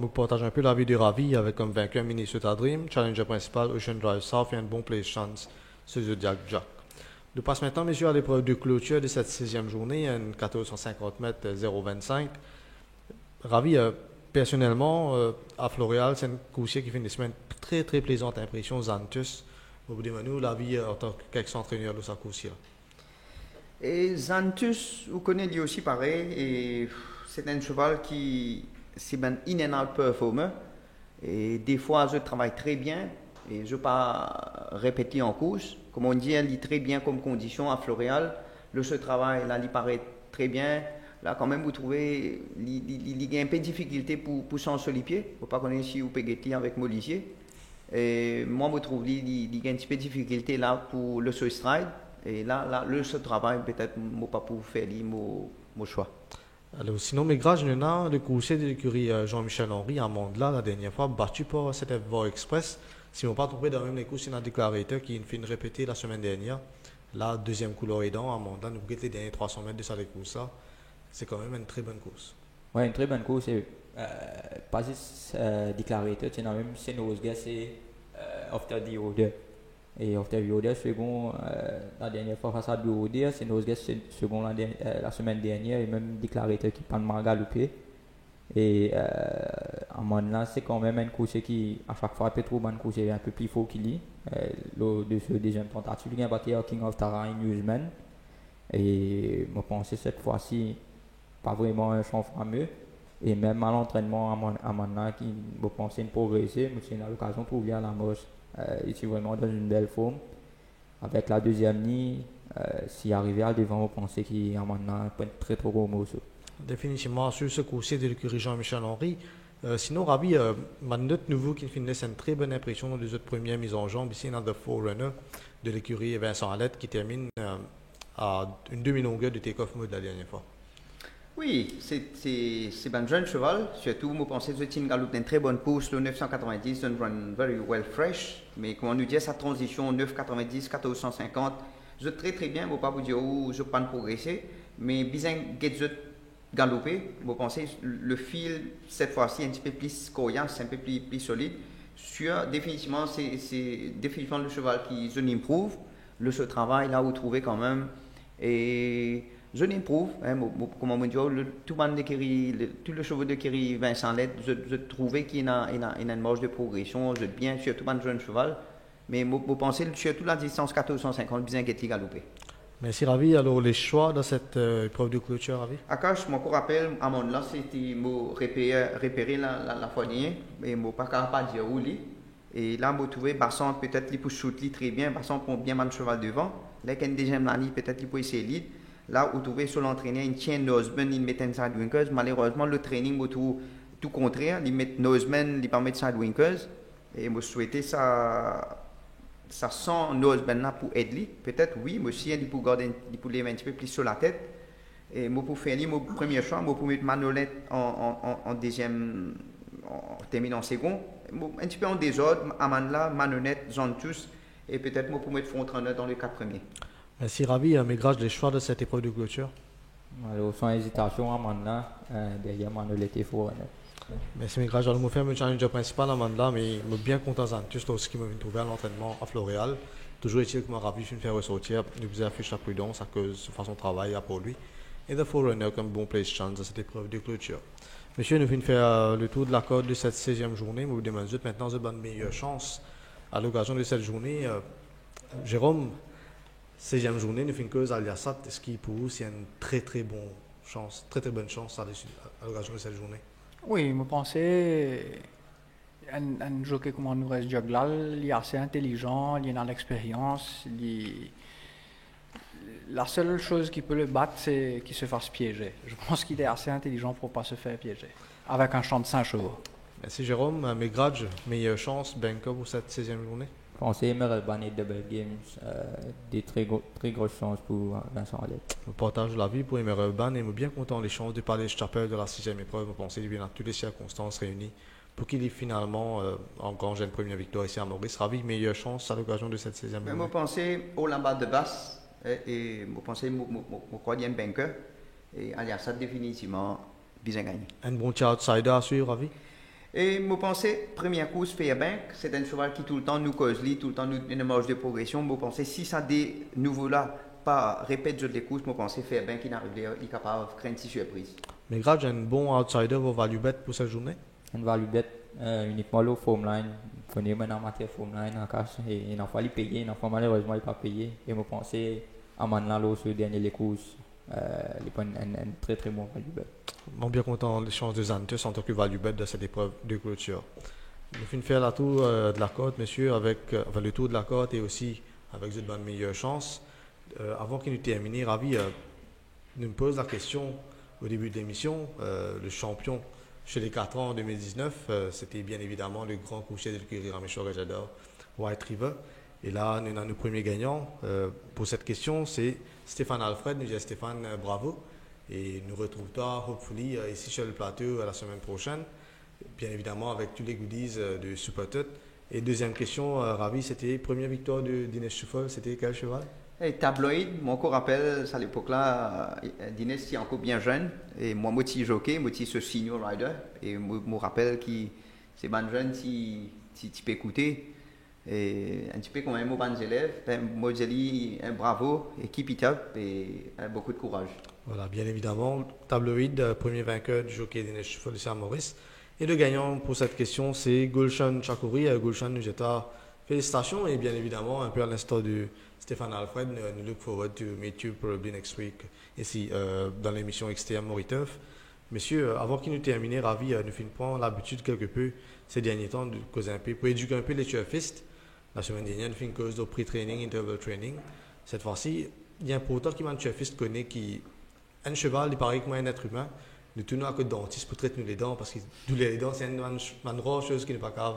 je partage un peu l'avis de Ravi avec comme vainqueur Minnesota Dream, challenger principal Ocean Drive South et un bon place chance ce Zodiac Jack. Nous passons maintenant, messieurs, à l'épreuve de clôture de cette 6e journée, une 1450 mètres 0,25. Ravi, personnellement, à Floréal, c'est une coursier qui fait une semaine très très plaisante impression, Xanthus. Au bout de nous, la vie en tant qu'ex-entraîneur de sa coursière. Et Xanthus, vous connaissez lui aussi pareil, et c'est un cheval qui c'est un in and out performer. Et des fois, je travaille très bien et je ne vais pas répéter en course. Comme on dit, il est très bien comme condition à Floréal. Le ce travail, là, il paraît très bien. Là, quand même, vous trouvez, il y a un peu de difficulté pour s'en sur les pieds. Il ne faut pas connaître si vous pouvez avec Molisier. Et moi, je trouve qu'il y a un petit peu de difficulté là pour le ce stride. Et là, le ce travail, peut-être, je ne pas pour faire mon choix. Alors, sinon, Megraj, nous avons le coursier de l'écurie Jean-Michel Henry à Mandela la dernière fois, battu par cette Voie Express. Si on ne pas trouvé dans même les courses, il y a un déclarateur qui a fait répéter la semaine dernière. La deuxième couleur aidant à Mandela, nous guettons les derniers 300 mètres de cette course-là. C'est quand même une très bonne course. Oui, une très bonne course. Pas juste déclarateur, c'est même c'est nos gars, c'est After the Order. Et After the Order, second, la dernière fois face à the Order, c'est nos gars, second la semaine dernière, et même déclarateur qui pas de mal galopé. Et à mon là, c'est quand même une course qui, à chaque fois, peut trouver une course un peu plus fort qu'il y. De ce deuxième tentative, il y a battu King of Tara et Newsman. Et je pense que cette fois-ci, pas vraiment un champ fameux. Et même à l'entraînement, à mon là, qui je pense une progresser, mais c'est l'occasion pour ouvrir la moche. Il est vraiment dans une belle forme. Avec la deuxième ligne, s'il arrivait à devant, je pense qu'il y a un très très gros morceau. Définitivement, sur ce coursier de l'écurie Jean-Michel Henry. Sinon, Ravi, un autre nouveau qui finit une très bonne impression dans les autres premières mises en jambe. Ici, il y a The Forerunner de l'écurie Vincent Lett qui termine à une demi-longueur de take-off mode la dernière fois. Oui, c'est un jeune cheval. Surtout, je pense que c'est une galope d'une très bonne course. Le 990, un run very well fresh. Mais comme on nous dit, sa transition 990, 1450, je très très bien. Je ne vais pas vous dire où je peux progresser. Mais bien que galoper, vous pensez le fil cette fois-ci est un petit peu plus coriace, un peu plus solide. Définitivement, c'est définitivement le cheval qui je n'improve. Ce travail là vous trouvez quand même et je n'improve. Comment on dit, tout le chevaux de Kiri Vincent Lett, je trouvais qu'il y a une marge de progression. Je bien surtout un jeune cheval, mais vous pensez surtout la distance 1450 bien qu'il galoper. Merci Ravi. Alors les choix dans cette épreuve de clôture, Ravi? Akash, je me rappelle, à mon là, c'était repérer la fois dernière, mais je ne pas capable de dire où il. Et là, je trouvais Basson peut-être il peut shooter très bien, Basson prend bien mon cheval devant. Là, quand deuxième année, peut-être il peut essayer lead. Là, vous trouvez sur l'entraîneur, il tient Noseman, il met un sidewinkers. Malheureusement, le training, vous trouve tout contraire. Il met Noseman, il pas mettre sidewinkers. Et je souhaitais ça sent Noseman là pour aider. Peut-être oui, mais aussi il peut garder, il peut les mettre un petit peu plus sur la tête. Et moi pour faire mon premier choix, moi pour mettre Manolette en deuxième, en terminant en second. un petit peu en désordre, Amanda, Manonnette, Zantus, et peut-être moi pour mettre Fontaine dans les 4 premiers. Merci Ravi, mes grâces des choix de cette épreuve de clôture. Alors, sans hésitation, Amanda, derrière Manolette et Fournet. Merci mes grâces, je vais me faire mon challenge principal à Amanda, mais je suis bien content Zantus, là aussi qui m'a trouvé à l'entraînement à Floréal. Toujours est-il que moi Ravi, je me faire ressortir, nous vous affiche la prudence à cause de façon de travail pour lui. Et de Forerunner comme bon place chance à cette épreuve de clôture. Monsieur, nous venons faire le tour de la corde de cette 16e journée. Nous vous demandons maintenant de bonne meilleure chance à l'occasion de cette journée. Jérôme, 16e journée, nous faisons cause à Aliassat. Est-ce qu'il pour vous, c'est une très très bonne chance à l'occasion de cette journée? Oui, je pensais un jockey comme nous reste Juglal, il est assez intelligent, il a l'expérience. La seule chose qui peut le battre, c'est qu'il se fasse piéger. Je pense qu'il est assez intelligent pour ne pas se faire piéger, avec un champ de 5 chevaux. Merci Jérôme. Mes grades, meilleure chance, Benko pour cette 16e journée. Pensez Merelban et Double Games, des très grosses chances pour Vincent Alette. Je partage la vie pour Merelban et je suis bien content des chances de parler de Chapelle de la 6e épreuve. Je pense qu'il y a toutes les circonstances réunies pour qu'il ait finalement engagé une première victoire ici à Maurice. Ravi, meilleure chance à l'occasion de cette 16e journée. Je pensais au Lambert de Basse. Et je pense que je crois qu'il y a un banker. Et Aliassat, définitivement, bien gagné. Un bon petit outsider à suivre, Ravi? Et je pense que première course, Fairbank, c'est un cheval qui tout le temps nous cause, tout le temps nous une marge de progression. Je pense que si ça des nouveaux-là, pas répète les courses, je pense que Fairbank, il est capable de créer une surprise. Mais grave, j'ai un bon outsider au value bet pour cette journée? Un value bet uniquement le foam line. Il faut en matière foam line en cash. Et il n'a pas payé, il n'a pas malheureusement pas payé. Et je pense que Amanda là sur le dernier les courses, il prend un très très bon value bet. Je suis bien content des chances de Zantus en tant que value bet de cette épreuve de clôture. Nous finissons faire la tour de la côte, monsieur, avec le tour de la côte et aussi avec une bonne meilleure chance. Avant qu'il nous termine, Ravi nous pose la question au début de l'émission. Le champion chez les 4 ans en 2019, c'était bien évidemment le grand coucher de l'écurie Raméchor et J'adore, White River. Et là, nous avons nos premiers gagnants. Pour cette question, c'est Stéphane Alfred. Nous disons Stéphane, bravo. Et nous retrouvons hopefully ici sur le plateau la semaine prochaine. Bien évidemment, avec tous les goodies de Supertot. Et deuxième question, Ravi, c'était première victoire de Dinesh Shuffle. C'était quel cheval? Et tabloïd, moi encore rappelle, à l'époque-là, Dinesh était encore bien jeune. Et moi, je suis jockey, moi, je suis senior rider. Et moi, je me rappelle que c'est bien jeune, tu peux écouter. Et un petit peu comme un mot bons élèves, moi je dis un bravo, équipe top et beaucoup de courage. Voilà, bien évidemment, tabloïd, premier vainqueur du jockey Dinesh Shuffle ici à Maurice. Et le gagnant pour cette question, c'est Gulshan Chakouri. Gulshan, nous étions félicitations et bien évidemment, un peu à l'instar de Stéphane Alfred, nous look forward to meet you probably next week ici dans l'émission XTM Moriturf. Messieurs, avant qu'il nous termine, Ravi, nous finissons l'habitude quelque peu ces derniers temps de causer un peu pour éduquer un peu les turfistes. La semaine dernière, nous finissons cause de pre-training, interval training. Cette fois-ci, il y a un pourtant qui m'a turfiste connaît qui un cheval, il paraît comme un être humain. Nous tournons à côté de dentiste pour traiter les dents parce que douleur les dents, c'est une rare chose qui n'est pas grave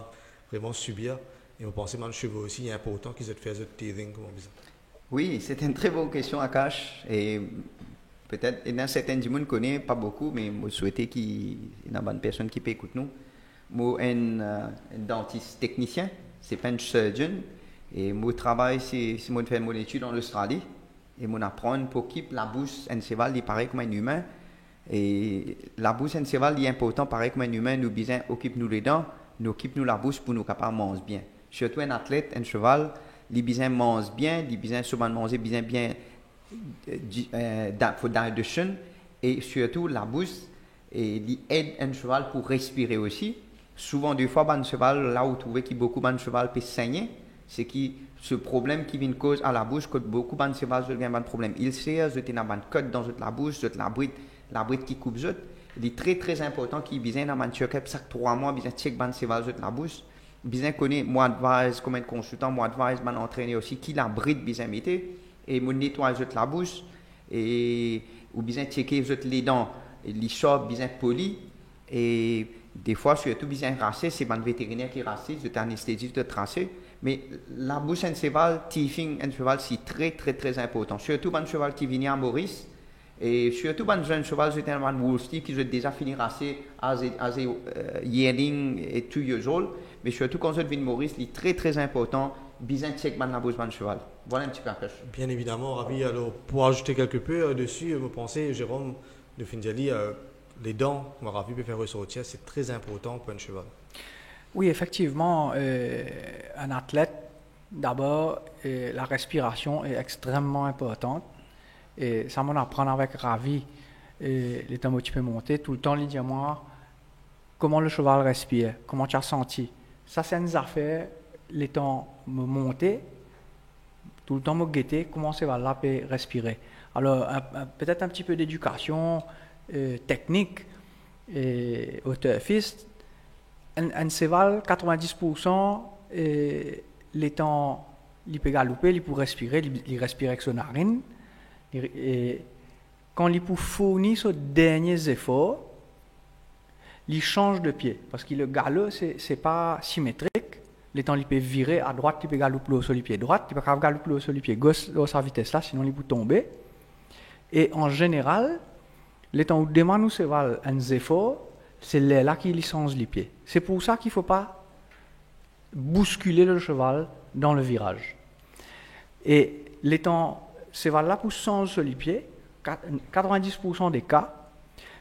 vraiment subir. Et on pense que les chevaux aussi, il est important qu'ils aient fait ce teething comme on dit. Oui, c'est une très bonne question à cash. Et peut-être, il y a certains du monde connaît pas beaucoup, mais je souhaitais qu'il y ait une bonne personne qui peut écouter nous. Moi, un dentiste technicien, c'est pas un surgeon. Et mon travail, c'est moi de faire mon étude en Australie. Et mon apprendre pour qu'il la bouche un cheval, il paraît comme un humain. Et la bouche un cheval, il est important, pareil comme un humain, nous besoin occupe nous les dents, nous occupe nous la bouche pour nous capables de manger bien. Surtout un athlète, un cheval, il besoin manger bien, il besoin souvent manger bien for digestion et surtout la bouche et il aide un cheval pour respirer aussi. Souvent des fois un cheval là où vous trouvez que beaucoup de cheval peut saigner, c'est que ce problème qui vient cause à la bouche que beaucoup de cheval ont un problème. Il sert, vous avez une cote dans la bouche, vous avez la bride qui coupe zut. Il est très très important qu'il besoin dans un check-up chaque 3 mois, besoin check ban cheval zut la bouche. Besoin connaître moi advise comme un consultant, moi advise man entraîner aussi qui la bride besoin mettre et mon nettoyer zut la bouche et ou besoin checker zut les dents, les chopes besoin poli et des fois surtout besoin rasser, c'est ban vétérinaire qui rasse, zut anesthésiste de tracer. Mais la bouche un cheval, teething un cheval c'est très très très important. Surtout un cheval qui vient à Maurice. Et surtout, un jeune cheval, c'est un Wolfsteed qui a déjà fini assez yearling et 2 years old. Mais surtout, quand je viens Maurice, il est très très important, bien check la bouche de cheval. Voilà un petit peu après. Bien évidemment, ravi. Alors, pour ajouter quelque peu dessus, me penser, Jérôme de Finjali, les dents, moi, ravi de faire ressortir, c'est très important pour un cheval. Oui, effectivement, un athlète, d'abord, la respiration est extrêmement importante. Et ça m'en apprend avec Ravi. Les temps où tu peux monter, tout le temps, il dit à moi comment le cheval respire, comment tu as senti. Ça, c'est une affaire, les temps me monter, tout le temps me guetter, comment ce cheval-là peut respirer. Alors, peut-être un petit peu d'éducation technique au turfiste. Un cheval, 90%, les temps, il peut galoper, il peut respirer, il respire avec son narine. Et quand il peut fournir ses derniers efforts, il change de pied. Parce que le galop, ce n'est pas symétrique. Les temps, il peut virer à droite, il peut galoper sur le pied droit, il peut galoper sur le pied gauche à sa vitesse là, sinon il peut tomber. Et en général, les temps où demande au cheval un effort, c'est là qu'il change les pieds. C'est pour ça qu'il ne faut pas bousculer le cheval dans le virage. Et les temps ce cheval-là pour changer sur les pieds, 90% des cas,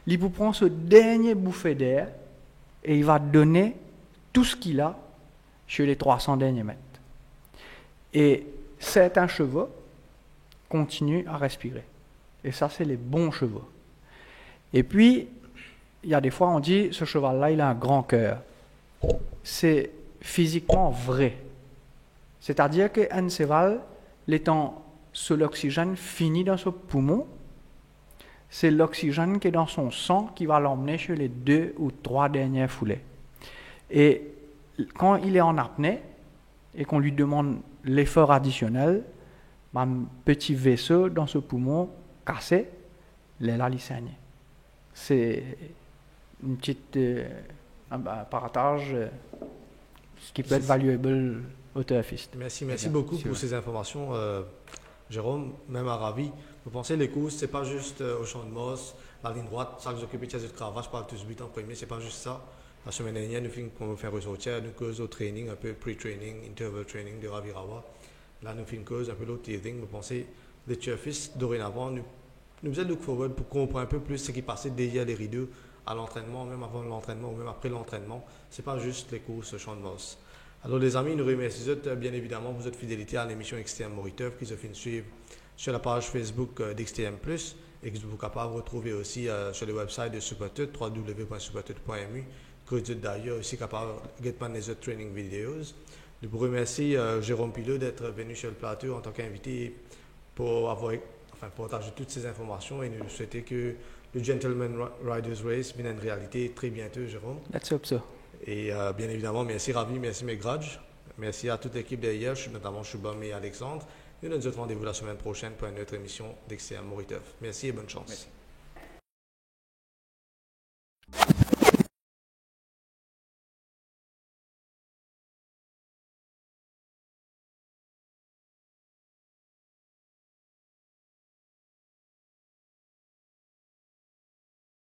il peut prendre ce dernier bouffée d'air et il va donner tout ce qu'il a sur les 300 derniers mètres. Et certains chevaux continuent à respirer. Et ça, c'est les bons chevaux. Et puis, il y a des fois, on dit, ce cheval-là, il a un grand cœur. C'est physiquement vrai. C'est-à-dire qu'un cheval, l'étant sur l'oxygène fini dans son poumon, c'est l'oxygène qui est dans son sang qui va l'emmener sur les 2 ou 3 dernières foulées. Et quand il est en apnée et qu'on lui demande l'effort additionnel, un petit vaisseau dans ce poumon cassé, là, il saigne. C'est une petite un partage ce qui peut être valuable au turfiste. Merci beaucoup pour ces informations. Jérôme, même à Ravi, vous pensez les courses, c'est pas juste au champ de Moss, la ligne droite, ça que j'occupe de cravache, par tous 8 en premier, c'est pas juste ça. La semaine dernière, nous faisons ressortir, nous cause au training, un peu pre-training, interval training de Ravi Rawa. Là, nous faisons cause un peu l'autre teething. Vous pensez, les turfistes, dorénavant, nous faisons look forward pour comprendre un peu plus ce qui passait derrière les rideaux à l'entraînement, même avant l'entraînement ou même après l'entraînement. C'est pas juste les courses au champ de Moss. Alors les amis, nous remercions bien évidemment pour votre fidélité à l'émission XTM Moriteur qui se fait suivre sur la page Facebook d'XTM+, et que vous êtes capable de retrouver aussi sur le website de Supertut, www.supertut.mu, que vous êtes d'ailleurs aussi capable de get les autres training videos. Nous vous remercions Jérôme Pilot d'être venu sur le plateau en tant qu'invité pour partager toutes ces informations et nous souhaiter que le Gentleman Riders Race vienne une réalité très bientôt, Jérôme. Let's hope so. Et bien évidemment, merci Ravi, merci Megraj, merci à toute l'équipe derrière, notamment Shubham et Alexandre. Et nous nous rendez-vous la semaine prochaine pour une autre émission d'XTM Moriteur. Merci et bonne chance. Merci.